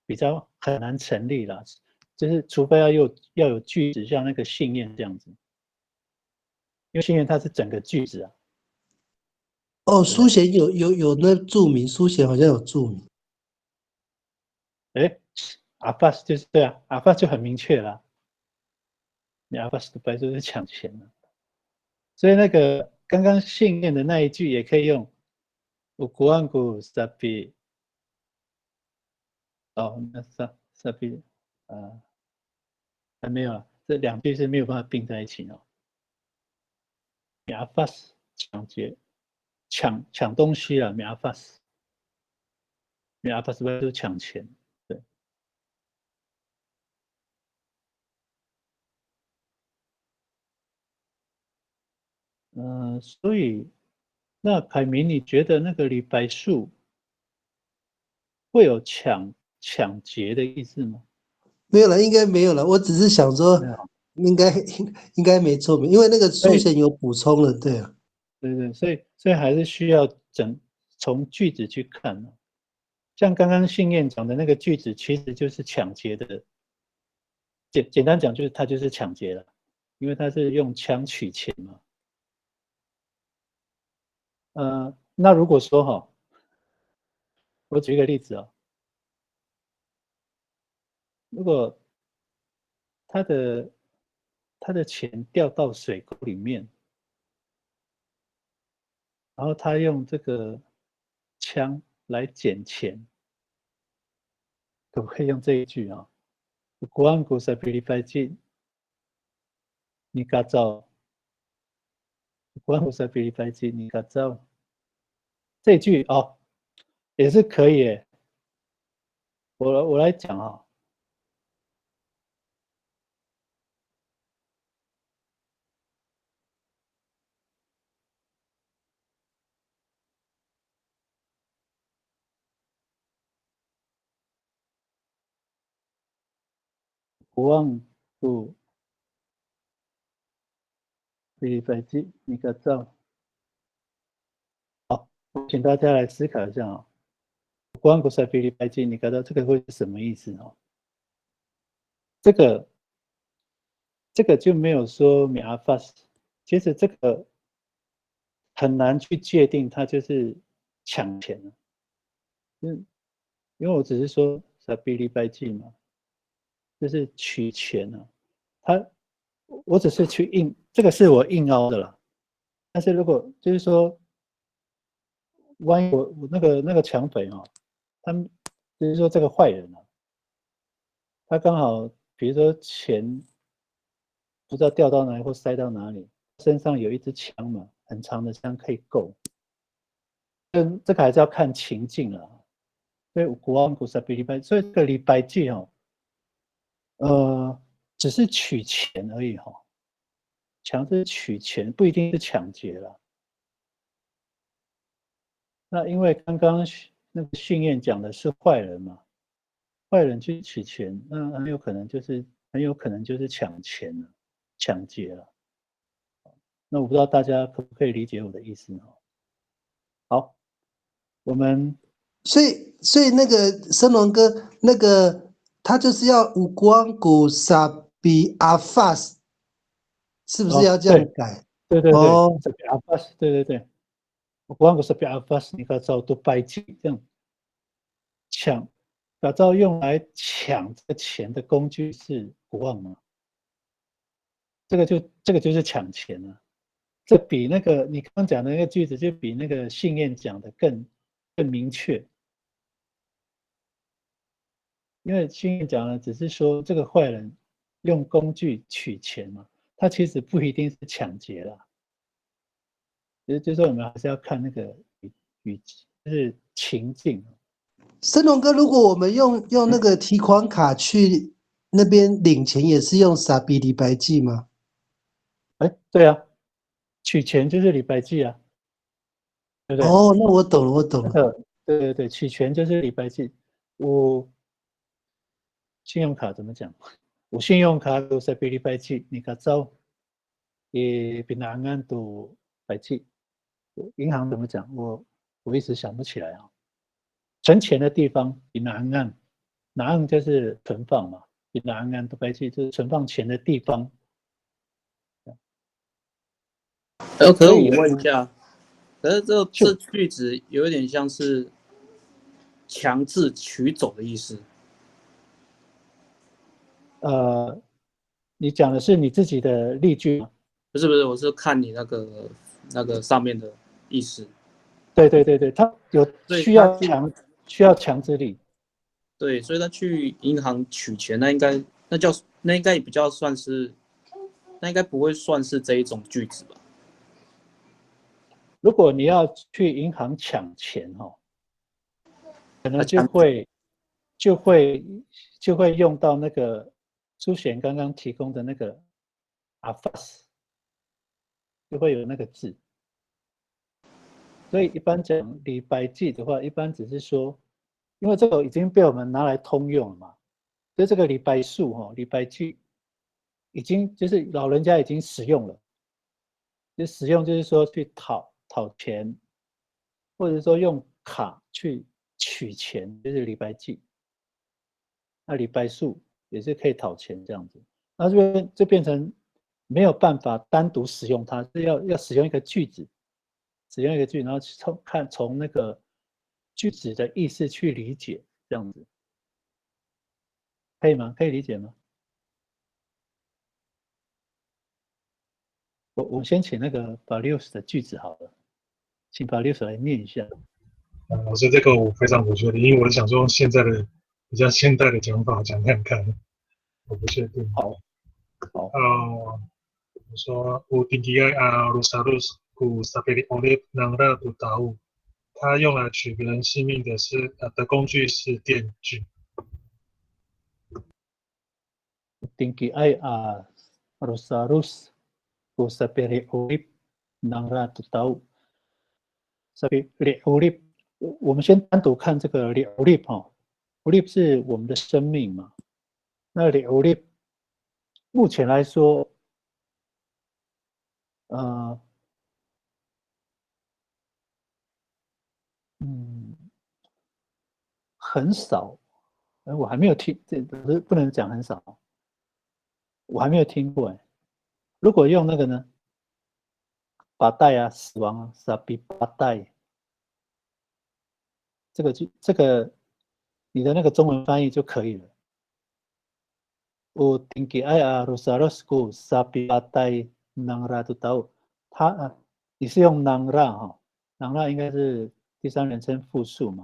比较很难成立了。就是除非要有句子，像那个信念这样子，因为信念它是整个句子啊。哦，书贤有那注明，书贤好像有注明。阿巴斯就是对啊，阿巴斯就很明确了，你阿巴斯的白就是抢钱了，所以那个刚刚信念的那一句也可以用ukuangu sabi， 那sabi 还没有了，这两句是没有办法并在一起哦。米阿法斯抢劫，抢东西了，米阿法斯就是抢钱，对。所以那凯明，你觉得那个李白树会有抢劫的意思吗？没有了，应该没有了。我只是想说，应该没错，因为那个书贤有补充了，对啊。对，所以还是需要从句子去看。像刚刚信念讲的那个句子，其实就是抢劫的。简单讲，就是它就是抢劫了，因为它是用枪取钱嘛。那如果说我举一个例子如果他的钱掉到水沟里面，然后他用这个枪来捡钱，可不可以用这一句啊？Ukuangu sa pilipajin ni kacau， Ukuangu sa pilipajin ni kacau， 这句也是可以耶。我来讲Ukuangu pilipajin ni kacau。请大家来思考一下Ukuangu sa pilipajin ni kacau，这个会是什么意思这个就没有说米阿法斯，其实这个很难去界定它就是抢钱因为我只是说萨比利拜记嘛，就是取钱我只是去硬，这个是我硬凹的啦。但是如果就是说，万一我那个抢匪他们就是说这个坏人他刚好比如说钱不知道掉到哪里或塞到哪里，身上有一支枪嘛，很长的枪可以够。这个还是要看情境啊。所以国王古萨比礼拜，所以这个礼拜祭只是取钱而已哈，强制取钱不一定是抢劫了。那因为刚刚那个训练讲的是坏人嘛，坏人去取钱，那很有可能就是抢钱了，抢劫了。那我不知道大家可不可以理解我的意思呢？好，我们所以那个森龙哥那个他就是要五光古萨比阿法斯，是不是要这样改？对对对，哦，阿法斯，对对对，五光古萨比阿法斯，你搞造都拜祭这样抢，打造用来抢这个钱的工具是国王吗？这个就是抢钱了。这比那个你刚刚讲的那个句子，就比那个信念讲的更明确。因为信念讲的只是说这个坏人用工具取钱嘛，他其实不一定是抢劫啦。就是说我们还是要看那个就是情境。森龙哥，如果我们用那个提款卡去那边领钱，也是用萨比礼拜祭吗？哎，对啊，取钱就是礼拜祭啊，对不对？哦，那我懂了。对对对，取钱就是礼拜祭。我信用卡怎么讲？我信用卡都是比礼拜祭，你看走，也比南岸都拜祭。银行怎么讲？我一时想不起来啊。存钱的地方比南岸就是存放嘛，比南岸都拜祭就是存放钱的地方。可是我问一下，可是这句子有一点像是强制取走的意思。你讲的是你自己的例句吗？不是，我是看你那个上面的意思。对对对对，他有需要强制力。对，所以他去银行取钱，那应该比较算是，那应该不会算是这一种句子吧？如果你要去银行抢钱可能就会用到那个朱贤刚刚提供的那个阿法斯，就会有那个字。所以一般讲礼拜祭的话，一般只是说，因为这个已经被我们拿来通用了嘛，所以这个礼拜数礼拜祭已经就是老人家已经使用了，就使用就是说去讨钱，或者说用卡去取钱，就是礼拜祭。那礼拜数也是可以讨钱这样子，那这边就变成没有办法单独使用它，是要使用一个句子。然后从那个句子的意思去理解，这样子可以吗？可以理解吗？我先请那个法利乌斯的句子好了，请法利乌斯来念一下。老师，这个我非常不确定，因为我想说现在的比较现代的讲法讲看看，我不确定。好。我说乌丁基埃阿鲁萨鲁斯古萨贝里欧列南拉杜达乌，它用来取别人性命的工具是电锯。丁基埃阿鲁萨鲁斯古萨贝里欧列南拉杜达乌，萨贝里欧列，我们先单独看这个里欧列欧列是我们的生命嘛？那里欧列目前来说。很少，我还没有听，这不能讲很少，我还没有听过如果用那个呢，八代啊，死亡啊，萨比八代，这个你的那个中文翻译就可以了。我听给爱啊，罗萨罗斯古萨比八代能拉都到，你是用能拉能拉应该是第三人称复数嘛？